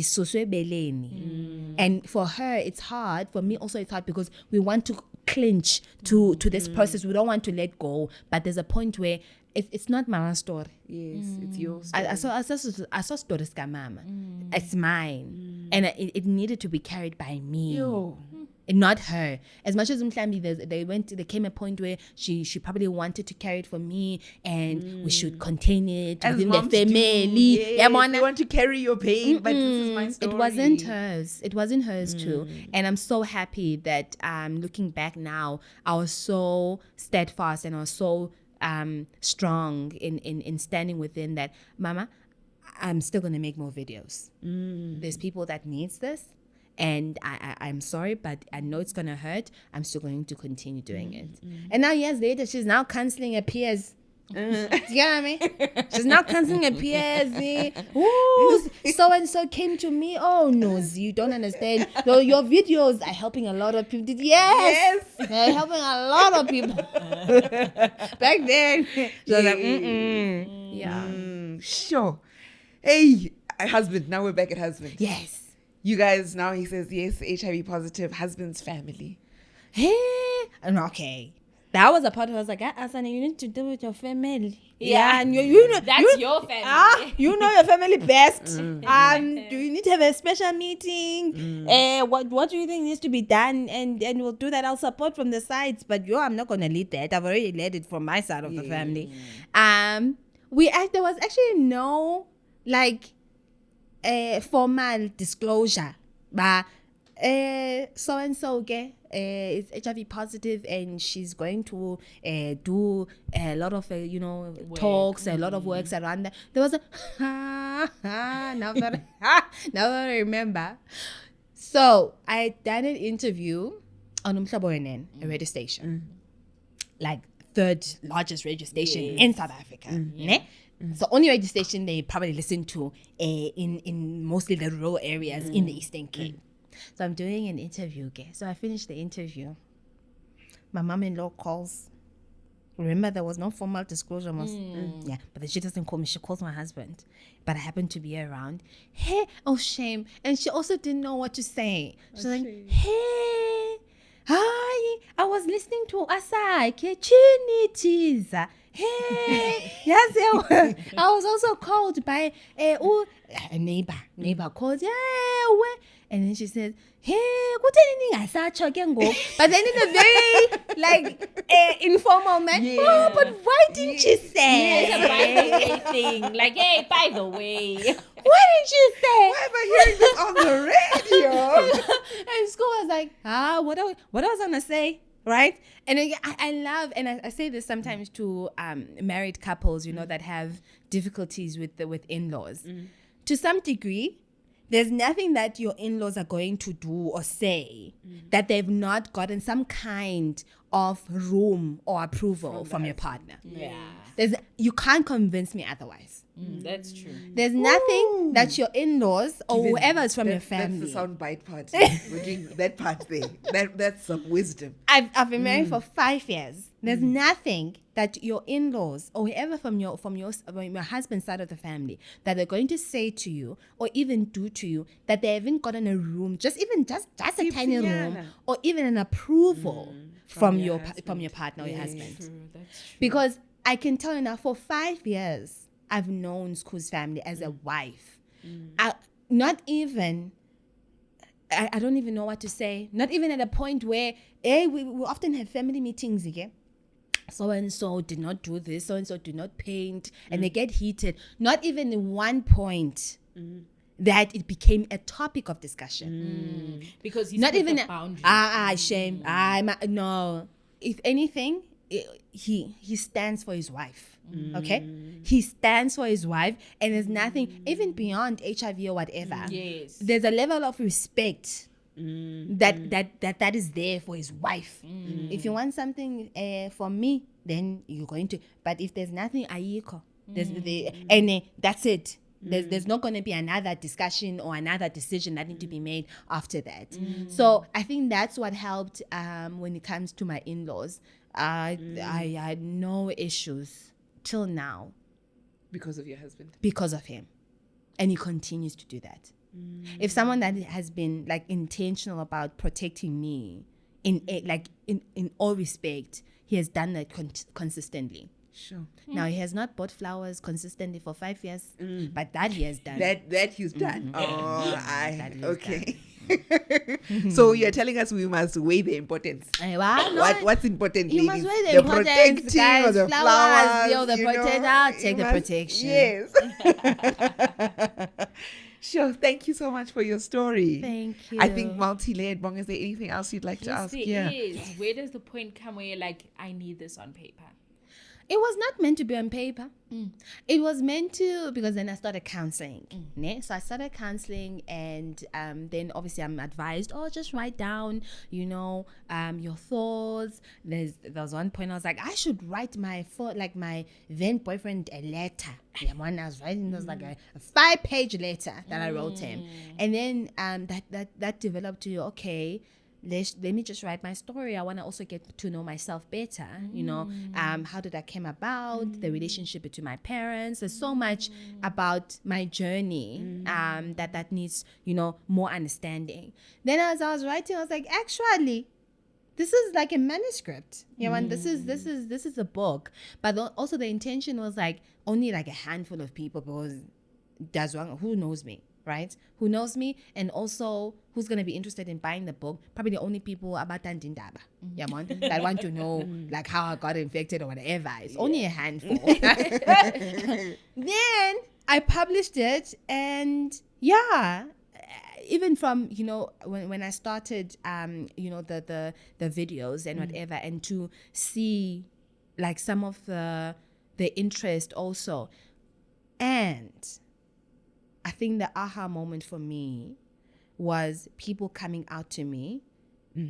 for her it's hard, for me also it's hard, because we want to clinch to this process. We don't want to let go, but there's a point where it's not my story. It's your story. I saw stories ka mama. It's mine, and it needed to be carried by me. And not her. As much as there came a point where she probably wanted to carry it for me, and we should contain it within the family. They want to carry your pain, but this is my story. It wasn't hers too. And I'm so happy that looking back now, I was so steadfast and I was so strong in standing within that. Mama, I'm still gonna make more videos. There's people that needs this. And I'm sorry, but I know it's going to hurt. I'm still going to continue doing it. And now, years later, she's now counseling her peers. Do you know what I mean? She's now counseling her peers. Ooh, so-and-so came to me. Oh, no, you don't understand. So your videos are helping a lot of people. Yes. They're helping a lot of people. Back then, she was like, yeah. Sure. Hey, husband. Now we're back at husband. Yes. You guys, now he says, yes, HIV positive, husband's family. Hey, okay. That was a part where I was like, Asana, you need to do with your family. Yeah, and your family. You know your family best. Do you need to have a special meeting? What do you think needs to be done? And we'll do that. I'll support from the sides, but I'm not gonna lead that. I've already led it from my side of the family. There was actually no formal disclosure, but so and so is HIV positive, and she's going to do a lot of talks, a lot of works around that. There was now that I remember. So I done an interview on Umhlaboenen, a radio station, like third largest radio station in South Africa. So only radio station they probably listen to in mostly the rural areas in the Eastern Cape. So I'm doing an interview. So I finished the interview. My mom-in-law calls. Remember, there was no formal disclosure. Yeah, but then she doesn't call me. She calls my husband. But I happened to be around. Hey, oh shame. And she also didn't know what to say. She's like, hey, hi, I was listening to Asai Chinichiza. Hey, yes, I was also called by a neighbor. Neighbor calls, and then she says, hey, but then in a very informal manner. Oh, but why didn't you say? It's a by the way thing. Like, hey, by the way. Why didn't you say? Why am I hearing this on the radio? And school was like, what else I'm gonna say? Right? And I love, and I say this sometimes to married couples, that have difficulties with in-laws. To some degree, there's nothing that your in-laws are going to do or say that they've not gotten some kind of room or approval from your partner. You can't convince me otherwise. That's true. There's nothing that your in-laws or whoever is from your family. That's the sound bite part. We're doing that part there. That's some wisdom. I've been married for 5 years. There's nothing that your in-laws or whoever from your husband's side of the family that they're going to say to you or even do to you that they haven't gotten a room, just a tiny room, or even an approval from your partner or your husband. True. That's true. Because I can tell you now, for 5 years, I've known Sku's family as a wife. I don't even know what to say. Not even at a point where we often have family meetings again. so-and-so did not do this, so-and-so did not paint, and they get heated. Not even in one point that it became a topic of discussion. Because he's not even a boundary. Shame. No. If anything, he stands for his wife. Okay? He stands for his wife, and there's nothing, even beyond HIV or whatever. Yes. There's a level of respect that is there for his wife. If you want something from me, then you're going to. But if there's nothing, and that's it. There's not going to be another discussion or another decision that need to be made after that. So I think that's what helped when it comes to my in-laws. I had no issues till now. Because of your husband? Because of him. And he continues to do that. If someone that has been like intentional about protecting me in all respect, he has done that consistently. Sure. Now he has not bought flowers consistently for 5 years, but that he has done. That he's done. That he's okay. So you're telling us we must weigh the importance. What's important? You ladies? must weigh the importance, protecting guys. or the flowers, the protect. I'll take the protection. Yes. Sure. Thank you so much for your story. Thank you. I think multi-layered. Bong, is there anything else you'd like to ask? There is. Where does the point come where you're like, I need this on paper? It was not meant to be on paper. It was meant to, because then I started counseling. So I started counseling, and then obviously I'm advised, just write down, your thoughts. There was one point I was like, I should write my then boyfriend a letter. Yeah, one I was writing, it was like a 5-page letter that I wrote him. And then that developed to, okay, let me just write my story. I want to also get to know myself better. How did that came about? The relationship between my parents. There's so much about my journey that needs more understanding. Then as I was writing, I was like, actually, this is like a manuscript. This is a book. But also the intention was like only like a handful of people, because who knows me? Right? Who knows me, and also who's going to be interested in buying the book? Probably the only people about Tandindaba, that want to know like how I got infected or whatever. It's only a handful. Then I published it, and even from when I started the videos and whatever, and to see like some of the interest also, and I think the aha moment for me was people coming out to me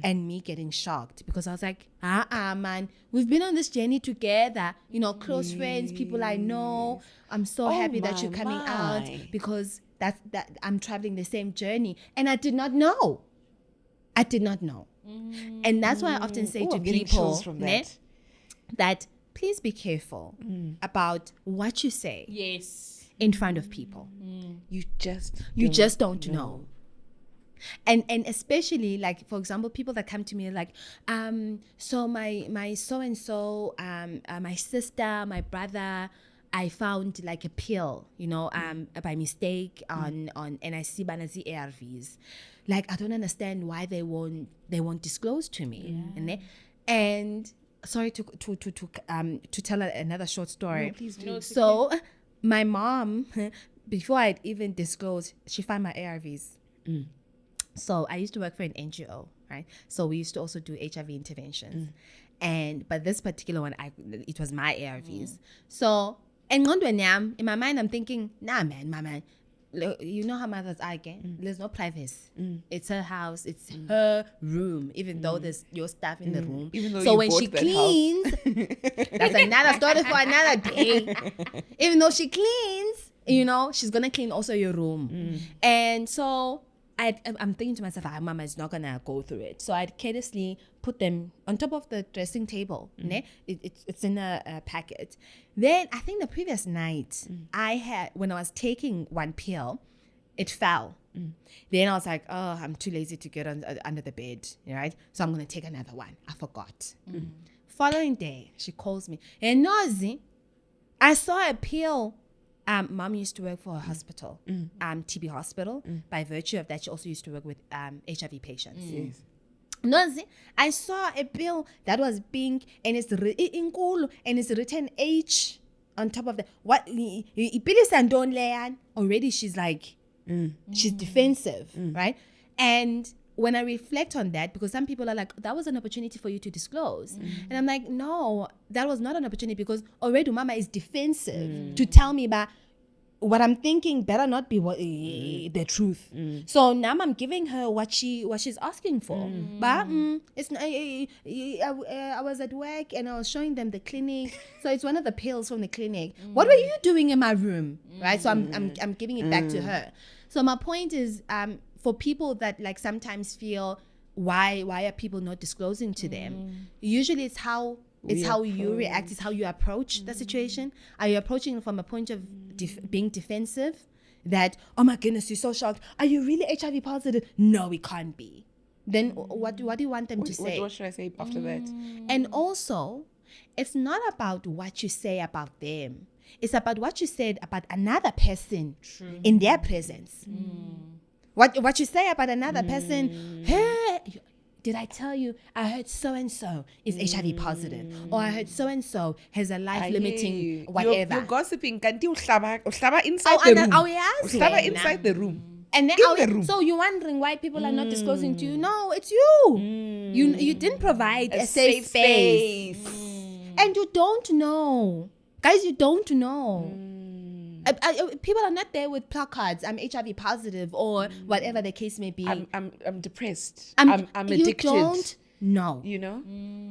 and me getting shocked, because I was like, man, we've been on this journey together, close friends, people I know. I'm so happy that you're coming out, because that I'm traveling the same journey. And I did not know. And that's why I often say to people that please be careful about what you say. Yes. In front of people. You just don't know. And especially like, for example, people that come to me like, so my so-and-so, my sister, my brother, I found like a pill, by mistake on and I see Banazi ARVs. Like, I don't understand why they won't disclose to me. And sorry to tell another short story. No, please do. So my mom, before I'd even disclosed, she found my ARVs. So I used to work for an NGO, right? So we used to also do HIV interventions. But this particular one, it was my ARVs. So, and in my mind, I'm thinking, nah, man, you know how mothers are again. There's no privacy. It's her house. It's her room, even though there's your stuff in the room. So when she cleans, that's another story for another day. Even though she cleans, she's going to clean also your room. And so I'm thinking to myself, Mama is not going to go through it. So I'd carelessly put them on top of the dressing table. It's in a packet. Then I think the previous night, when I was taking one pill, it fell. Then I was like, I'm too lazy to get under the bed, right? So I'm going to take another one. I forgot. Following day, she calls me, and Nozi, I saw a pill. Mom used to work for a hospital, TB hospital. By virtue of that, she also used to work with HIV patients. No, see, I saw a pill that was pink and it's inkulu and it's written H on top of the what already she's like she's defensive, right? And when I reflect on that, because some people are like, that was an opportunity for you to disclose. And I'm like, no, that was not an opportunity, because already mama is defensive to tell me about what I'm thinking better not be what the truth. So now I'm giving her what she's asking for. But it's not, I was at work and I was showing them the clinic. So it's one of the pills from the clinic. What were you doing in my room? Right? So I'm giving it back to her. So my point is, for people that like sometimes feel why are people not disclosing to them? Usually it's how you react, it's how you approach the situation. Are you approaching it from a point of being defensive? That, oh my goodness, you're so shocked. Are you really HIV positive? No, it can't be. Then what do you want them to say? What should I say after that? And also, it's not about what you say about them. It's about what you said about another person in their presence. What you say about another person, hey, did I tell you I heard so-and-so is HIV positive, or I heard so-and-so has a life-limiting whatever. You're gossiping. Kanti uhlaba inside the room. Uhlaba inside the room. And then so you're wondering why people are not disclosing to you. No, it's you. You didn't provide a safe space. And you don't know. Guys, you don't know. People are not there with placards. I'm HIV positive, or whatever the case may be. I'm depressed. I'm addicted. You don't know. You know?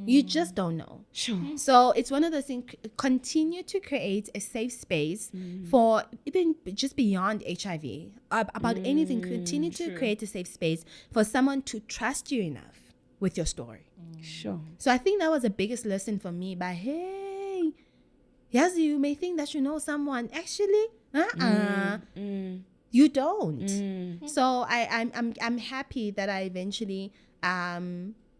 You just don't know. Sure. So it's one of those things. Continue to create a safe space for even just beyond HIV. About anything, continue to create a safe space for someone to trust you enough with your story. Sure. So I think that was the biggest lesson for me. But hey, yes, you may think that you know someone. Actually, you don't. So I'm happy that I eventually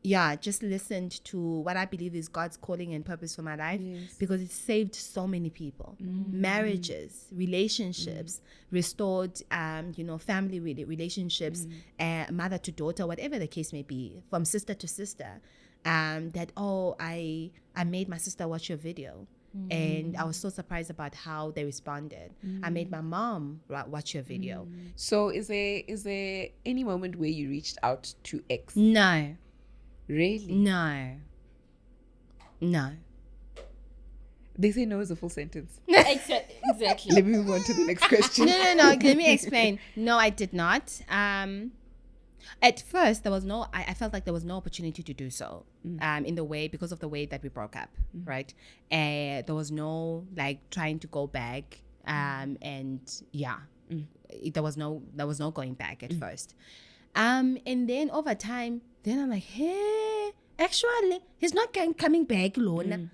just listened to what I believe is God's calling and purpose for my life, because it saved so many people, marriages, relationships, restored family relationships, mother to daughter, whatever the case may be, from sister to sister. I made my sister watch your video. And I was so surprised about how they responded. I made my mom watch your video. So is there any moment where you reached out to X? No. Really? No. They say no is a full sentence. Exactly. Let me move on to the next question. No. Let me explain. No, I did not. At first, I felt like there was no opportunity to do so, in the way, because of the way that we broke up, right? There was no like trying to go back, there was no going back at first. And then over time, then I'm like, hey, actually, he's not coming back, Lona.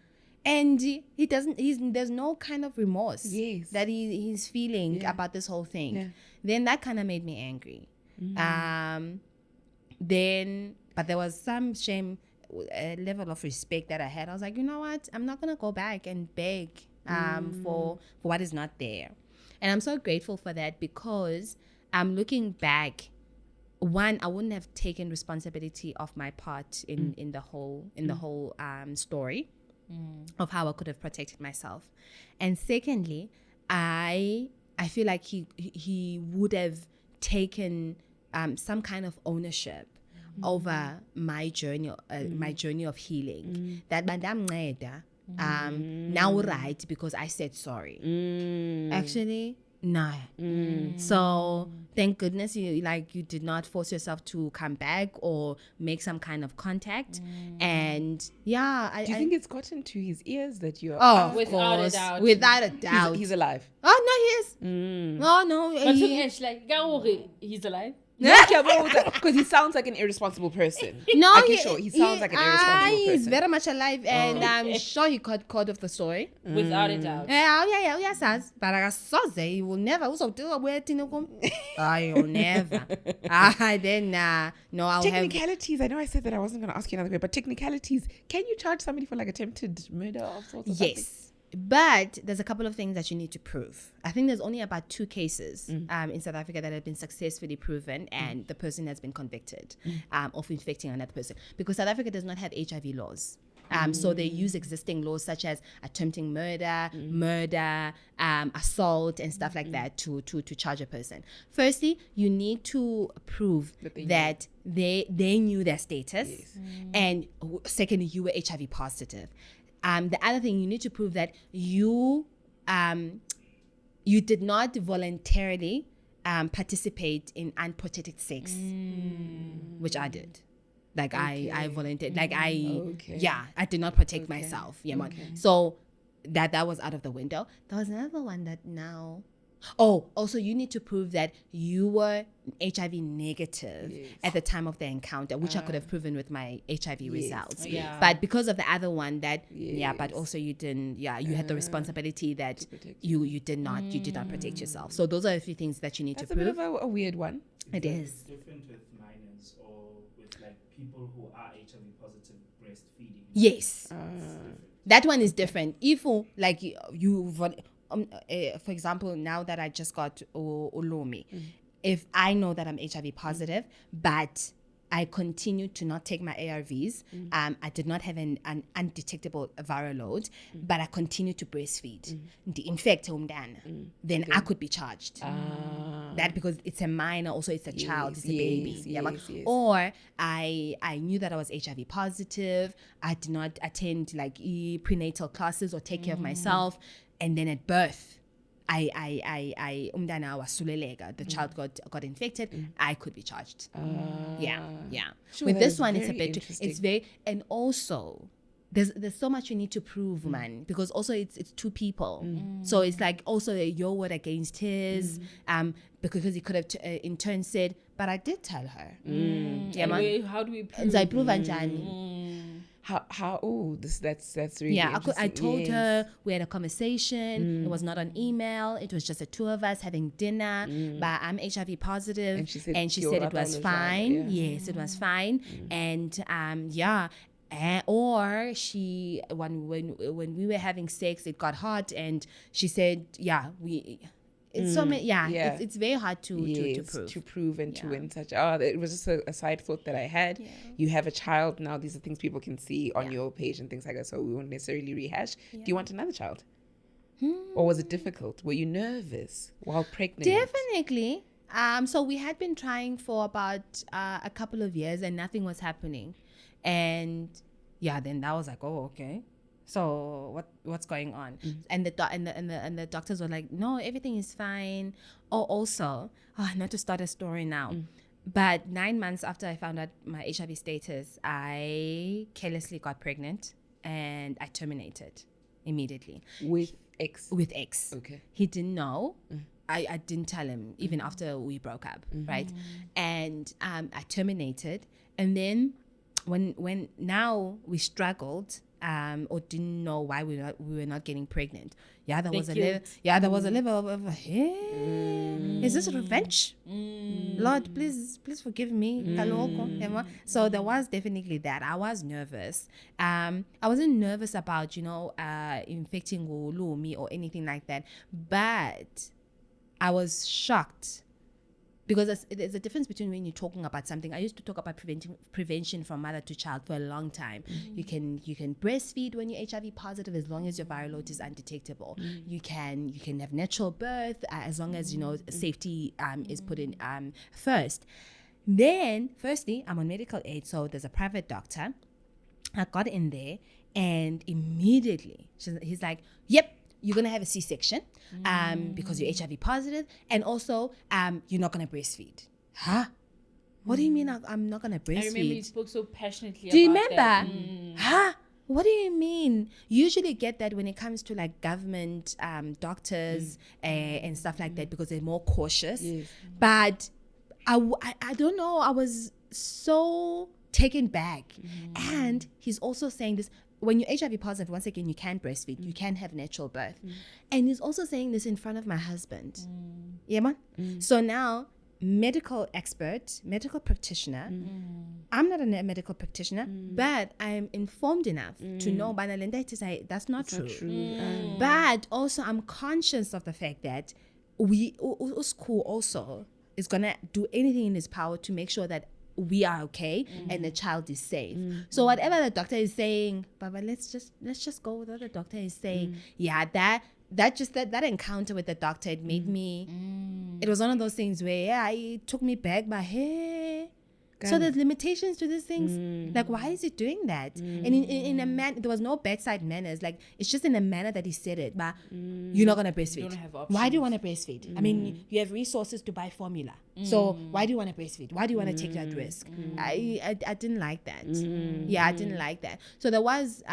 And there's no kind of remorse that he's feeling about this whole thing. Yeah. Then that kind of made me angry. But there was some shame, a level of respect that I had. I was like, you know what? I'm not going to go back and beg for what is not there. And I'm so grateful for that, because I'm looking back. One, I wouldn't have taken responsibility of my part in the whole story of how I could have protected myself. And secondly, I feel like he would have taken some kind of ownership over my journey of healing. That now right, because I said sorry. Actually, no. So thank goodness you did not force yourself to come back or make some kind of contact. And do you think it's gotten to his ears that you're without a doubt he's alive? Oh no, he is. Oh no, he's alive. Because he sounds like an irresponsible person. No, he sounds like an irresponsible person. He's very much alive, and I'm sure he got caught of the story. Without a doubt. Yes, but I saw he will never. Also, I'll never. No, I'll technicalities. I know I said that I wasn't going to ask you another way, but technicalities. Can you charge somebody for like attempted murder of sorts? Yes. But there's a couple of things that you need to prove. I think there's only about 2 cases in South Africa that have been successfully proven, and the person has been convicted of infecting another person, because South Africa does not have HIV laws. So they use existing laws such as attempting murder, assault, and stuff like that to charge a person. Firstly, you need to prove that they knew their status, and secondly, you were HIV positive. The other thing, you need to prove that you did not voluntarily participate in unprotected sex, which I did. Like I volunteered, like I did not protect myself. So that was out of the window. There was another one that now. Oh, also you need to prove that you were HIV negative at the time of the encounter, which I could have proven with my HIV results. But because of the other one that, but also you didn't, you had the responsibility that you did not protect yourself. So those are a few things that you need to prove. That's a bit of a weird one. It is. Different with minors or with like people who are HIV positive breastfeeding. Yes. That one is different. If like you for example, now that I just got Olomi, if I know that I'm HIV positive, but I continue to not take my ARVs, I did not have an undetectable viral load, but I continue to breastfeed, infect then I could be charged. That because it's a minor, also it's a child, it's a baby. Or I knew that I was HIV positive, I did not attend like prenatal classes or take care of myself, and then at birth, the child got infected, I could be charged. Sure, with this one, it's a bit, interesting. it's very, and also there's so much you need to prove, man, because also it's 2 people. So it's like also your word against his, because he could have in turn said, but I did tell her. How do we prove? So I prove anjani. How that's really interesting. I told her, we had a conversation. It was not on email, it was just the 2 of us having dinner, but I'm HIV positive, and she said it was fine. Yes, it was fine. And or she when we were having sex, it got hot, and she said it's so many, it's very hard to prove and to win such. It was just a side thought that I had. You have a child now; these are things people can see on your page and things like that. So we won't necessarily rehash. Do you want another child, or was it difficult? Were you nervous while pregnant? Definitely. So we had been trying for about a couple of years, and nothing was happening, and then that was like, oh, okay. So what's going on? And the doctors were like, no, everything is fine. Or also, not to start a story now, but 9 months after I found out my HIV status, I carelessly got pregnant and I terminated immediately. With X? With X. Okay. He didn't know. I didn't tell him even after we broke up, right? And I terminated. And then when now we struggled, or didn't know why we were not getting pregnant. There was a level of is this revenge? Lord, please forgive me. So there was definitely that. I was nervous. I wasn't nervous about infecting Lumi or anything like that, but I was shocked. Because there's a difference between when you're talking about something. I used to talk about prevention from mother to child for a long time. You can breastfeed when you're HIV positive as long as your viral load is undetectable. You can have natural birth as long as safety is put in first. Then, firstly, I'm on medical aid, so there's a private doctor. I got in there, and immediately he's like, "Yep, you're going to have a C-section because you're HIV positive, and also you're not going to breastfeed." Huh? What do you mean I'm not going to breastfeed? I remember you spoke so passionately do you about remember? that. Huh? What do you mean? You usually get that when it comes to like government doctors and stuff like that, because they're more cautious. Yes. But I don't know. I was so taken back. And he's also saying this. When you're HIV positive, once again, you can breastfeed. You can have natural birth. And he's also saying this in front of my husband. Yeah, man? So now medical expert, medical practitioner. I'm not a medical practitioner, but I'm informed enough to know that's not true. But also I'm conscious of the fact that school also is gonna do anything in its power to make sure that we are okay and the child is safe. So whatever the doctor is saying, Baba, let's just go with what the doctor is saying. Yeah, that encounter with the doctor, it made me, it was one of those things where it took me back, but hey, so there's limitations to these things. Like, why is he doing that? And in a man, there was no bedside manners. Like, it's just in a manner that he said it, but you're not going to breastfeed. You don't have Why do you want to breastfeed? I mean, you have resources to buy formula. So why do you want to breastfeed? Why do you want to take that risk? I didn't like that. Yeah, I didn't like that. So there was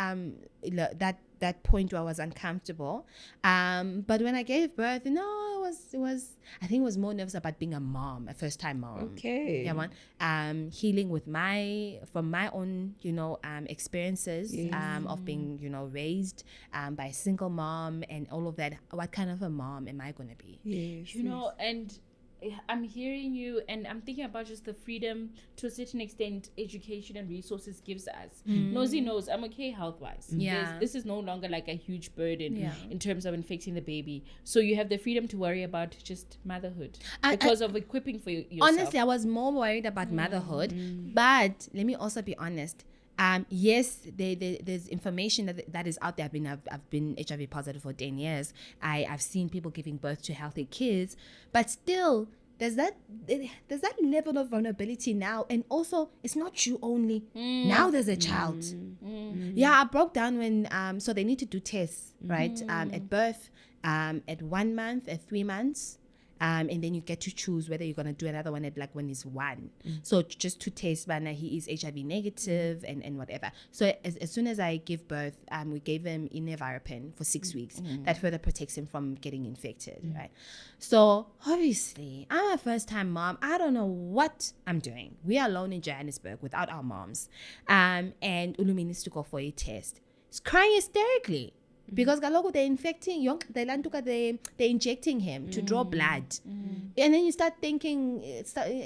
that point where I was uncomfortable. But when I gave birth, I think it was more nervous about being a mom, a first time mom. Okay. Yeah, healing from my own, experiences of being, raised by a single mom and all of that. What kind of a mom am I going to be? Yes. And I'm hearing you and I'm thinking about just the freedom to a certain extent education and resources gives us. Nosy knows I'm okay health-wise. This is no longer like a huge burden in terms of infecting the baby. So you have the freedom to worry about just motherhood because of equipping for yourself. Honestly, I was more worried about motherhood, but let me also be honest. Yes, there's information that is out there. I've been HIV positive for 10 years. I've seen people giving birth to healthy kids, but still there's that level of vulnerability now. And also, it's not you only. Now there's a child. Yeah, I broke down when so they need to do tests, right? At birth, at 1 month, at 3 months. And then you get to choose whether you're going to do another one at when he's 1. So just to test whether he is HIV negative and whatever. So as soon as I give birth, we gave him Inevarapin for 6 weeks. That further protects him from getting infected, right? So obviously, I'm a first-time mom. I don't know what I'm doing. We are alone in Johannesburg without our moms. And Ulumi needs to go for a test. He's crying hysterically. Because kaloku they're infecting they're injecting him to draw blood, and then you start thinking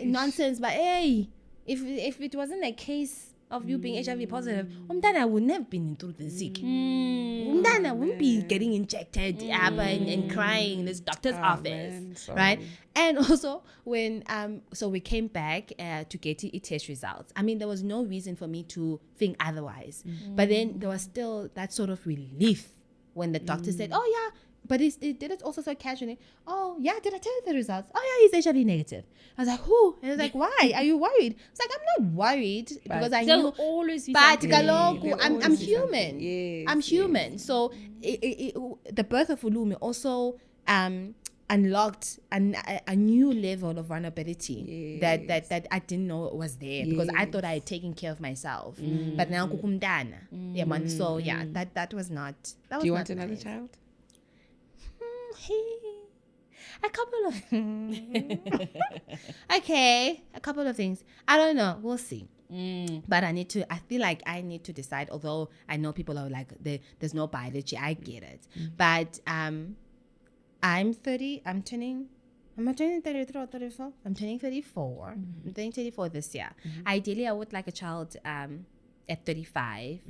nonsense. But hey, if it wasn't a case of you being HIV positive, Umdana would never been through the sick. Umdana wouldn't be getting injected and crying in this doctor's office, right? And also when so we came back to get a test results. I mean, there was no reason for me to think otherwise, but then there was still that sort of relief when the doctor said, oh yeah, but he did it also so casually. Oh yeah, did I tell you the results? Oh yeah, he's HIV negative. I was like, who? And I was like, why? Are you worried? It's like, I'm not worried because I knew. Always be but I'm human. Yes, I'm human. So the birth of Ulumi also unlocked a new level of vulnerability that I didn't know was there because I thought I had taken care of myself. But now kukumdana. So yeah, that was not. Do you want another child? A couple of a couple of things. I don't know. We'll see. But I feel like I need to decide, although I know people are like there's no biology. I get it. But I'm 30. I'm turning 33 or 34. I'm turning 34. I'm turning 34 this year. Ideally, I would like a child at 35.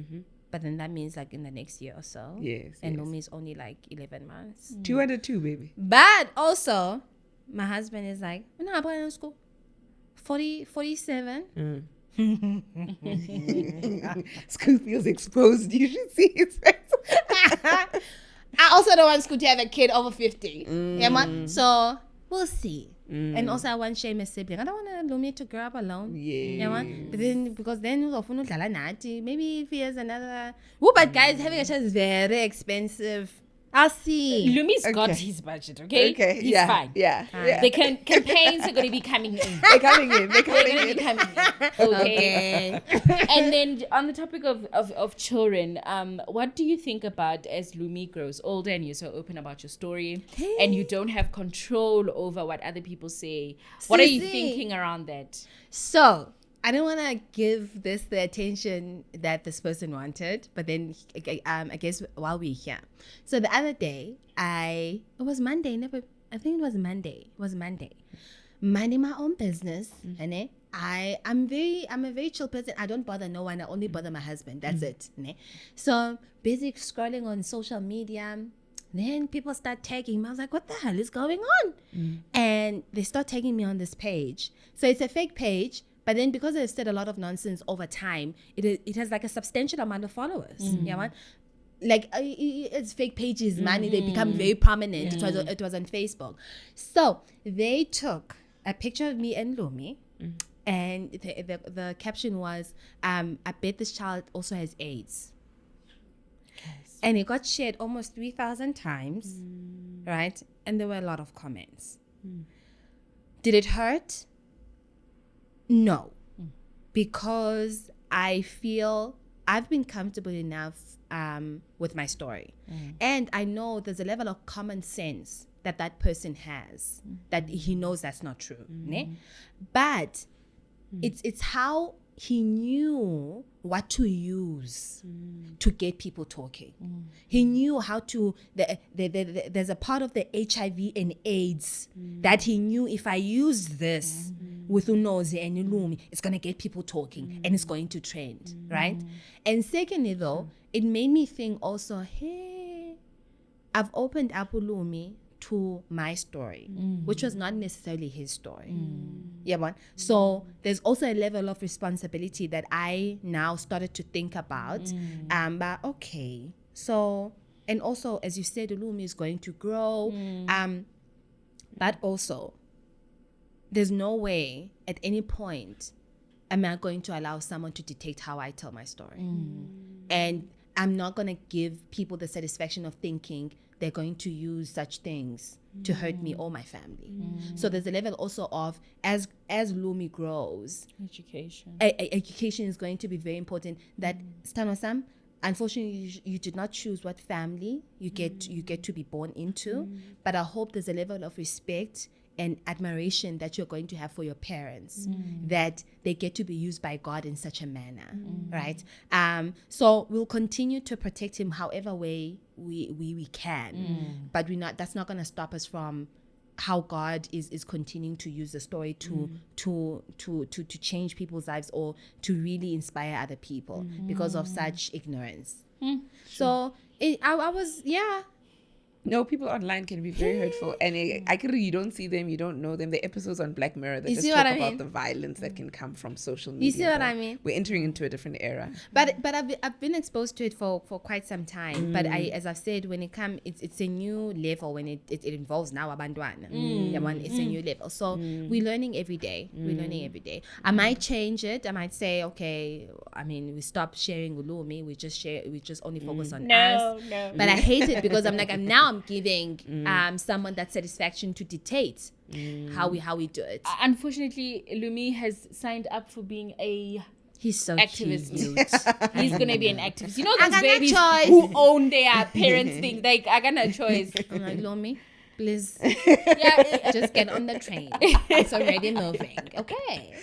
But then that means like in the next year or so. Yes. And Lumi is only like 11 months. 2 under 2, baby. But also, my husband is like, no, I'm going to school. 47. School feels exposed. You should see his face. I also don't want school to have a kid over 50. Yeah, man. So we'll see. And also I want Shame a sibling. I don't want Lumi to grow up alone. Yeah, man. But then because then maybe if he has another. Oh, but guys, having a child is very expensive. I'll see. Lumi's got his budget, okay? He's fine. Yeah. The campaigns are going to be coming in. They're coming in. Okay. And then on the topic of children, what do you think about as Lumi grows older and you're so open about your story and you don't have control over what other people say? What are you thinking around that? So, I don't want to give this the attention that this person wanted, but then I guess while we're here. So the other day, it was Monday. I think it was Monday. minding my own business. And I'm a very chill person. I don't bother no one. I only bother my husband. That's it. So busy scrolling on social media. Then people start tagging me. I was like, what the hell is going on? And they start tagging me on this page. So it's a fake page. But then because they've said a lot of nonsense over time, it has like a substantial amount of followers. Yeah, man. Like it's fake pages, man. They become very prominent. It was on Facebook. So they took a picture of me and Lumi, and the caption was, I bet this child also has AIDS. Yes. And it got shared almost 3,000 times, right? And there were a lot of comments. Did it hurt? No, because I feel I've been comfortable enough with my story. And I know there's a level of common sense that person has, that he knows that's not true. But it's how he knew what to use to get people talking. He knew how to, there's a part of the HIV and AIDS that he knew, if I use this with Unozi and Ulumi, it's going to get people talking and it's going to trend, right? And secondly though, it made me think also, hey, I've opened up Ulumi to my story, which was not necessarily his story. Yeah, but so there's also a level of responsibility that I now started to think about. But okay, so, and also as you said, Ulumi is going to grow. But also, there's no way at any point am I going to allow someone to dictate how I tell my story. And I'm not going to give people the satisfaction of thinking they're going to use such things to hurt me or my family. So there's a level also of, as Lumi grows, education is going to be very important. That Stanosam, unfortunately, you did not choose what family you get to be born into, but I hope there's a level of respect and admiration that you're going to have for your parents, that they get to be used by God in such a manner, right? So we'll continue to protect him however way we can, but that's not going to stop us from how God is continuing to use the story to change people's lives or to really inspire other people because of such ignorance. So I was, No, people online can be very hurtful, and you don't see them, you don't know them. The episodes on Black Mirror that just talk about the violence that can come from social media. You see what I mean? We're entering into a different era. But I've been exposed to it for quite some time. But as I've said, when it comes, it's a new level when it involves now abantwana. It's a new level. So we're learning every day. I might change it. I might say, okay, I mean, we stop sharing Ulumi. We just only focus on us. No. But I hate it because I'm giving someone that satisfaction to dictate how we do it. Unfortunately, Lumi has signed up for being a He's so activist. Cute. He's gonna be an activist. You know those babies who own their parents' thing. Like, I got no choice. I'm like, Lumi, please, Yeah, just get on the train. It's already moving. Okay.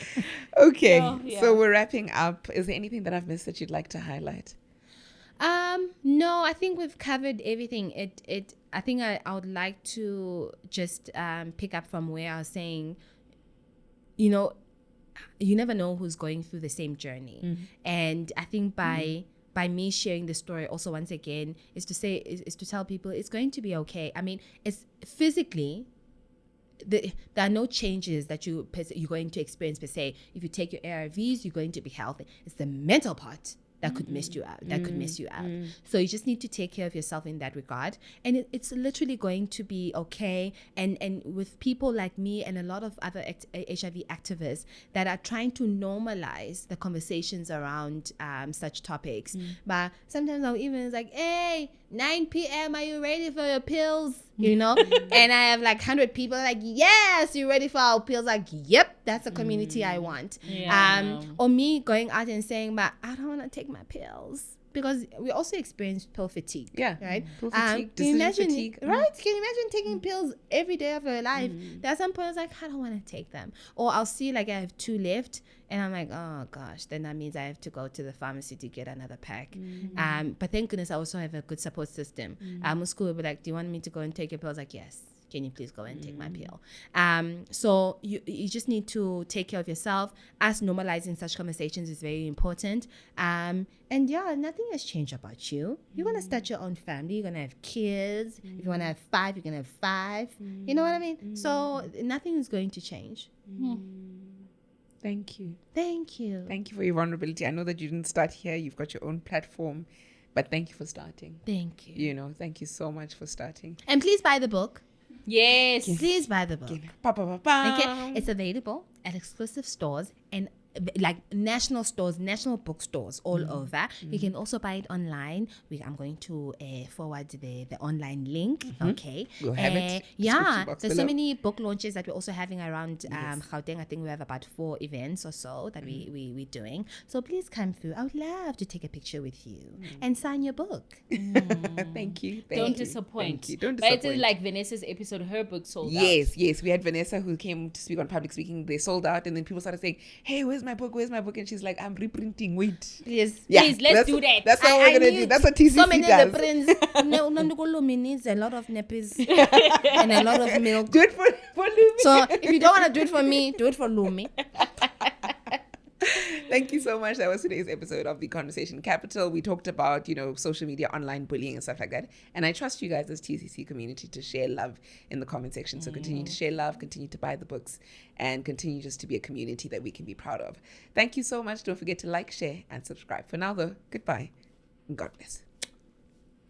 So we're wrapping up. Is there anything that I've missed that you'd like to highlight? No, I think we've covered everything. I think I would like to just pick up from where I was saying, you know, you never know who's going through the same journey. And I think by me sharing the story also, once again, is to tell people it's going to be okay. I mean, it's physically, there are no changes that you're going to experience per se. If you take your ARVs, you're going to be healthy. It's the mental part that could mess you out. So you just need to take care of yourself in that regard, and it's literally going to be okay. And with people like me and a lot of other HIV activists that are trying to normalize the conversations around such topics, but sometimes I'll even like, hey, 9 p.m. are you ready for your pills? You know, and I have like 100 people like, yes, you ready for our pills? Like, yep, that's the community I want. Or me going out and saying, but I don't want to take my pills, because we also experience pill fatigue. Right. Pill fatigue, can you imagine fatigue. Right? Can you imagine taking pills every day of your life? There are some points like, I don't want to take them, or I'll see like I have 2 left. And I'm like, oh gosh, then that means I have to go to the pharmacy to get another pack. But thank goodness I also have a good support system. School will be like, do you want me to go and take your pills? Like, yes, can you please go and take my pill? So you just need to take care of yourself. Us normalizing such conversations is very important. And yeah, nothing has changed about you. You're going to start your own family. You're going to have kids. If you want to have 5, you're going to have 5. You know what I mean? So nothing is going to change. Thank you. Thank you. Thank you for your vulnerability. I know that you didn't start here. You've got your own platform. But thank you for starting. Thank you. You know, thank you so much for starting. And please buy the book. Yes. Please buy the book. Okay? It's available at exclusive stores and like national stores, national bookstores all over. You can also buy it online. I'm going to forward the online link. Okay. We'll have it. Yeah. There's so many book launches that we're also having around Gauteng. I think we have about 4 events or so that we're doing. So please come through. I would love to take a picture with you and sign your book. Thank you. Don't disappoint. Thank you. Don't But disappoint. it's like Vanessa's episode, her book sold out. Yes. We had Vanessa who came to speak on public speaking. They sold out, and then people started saying, "Hey, where's my book? Where's my book?" And she's like, "I'm reprinting. Wait." Yes. Yeah, Please, let's do that. That's what we're gonna do. That's what TCC so many does. reprints. Lumi needs a lot of nappies and a lot of milk. Do it for Lumi. So if you don't want to do it for me, do it for Lumi. Thank you so much. That was today's episode of The Conversation Capital. We talked about, social media, online bullying and stuff like that. And I trust you guys as TCC community to share love in the comment section. So continue to share love, continue to buy the books, and continue just to be a community that we can be proud of. Thank you so much. Don't forget to like, share, and subscribe. For now, though, goodbye and God bless.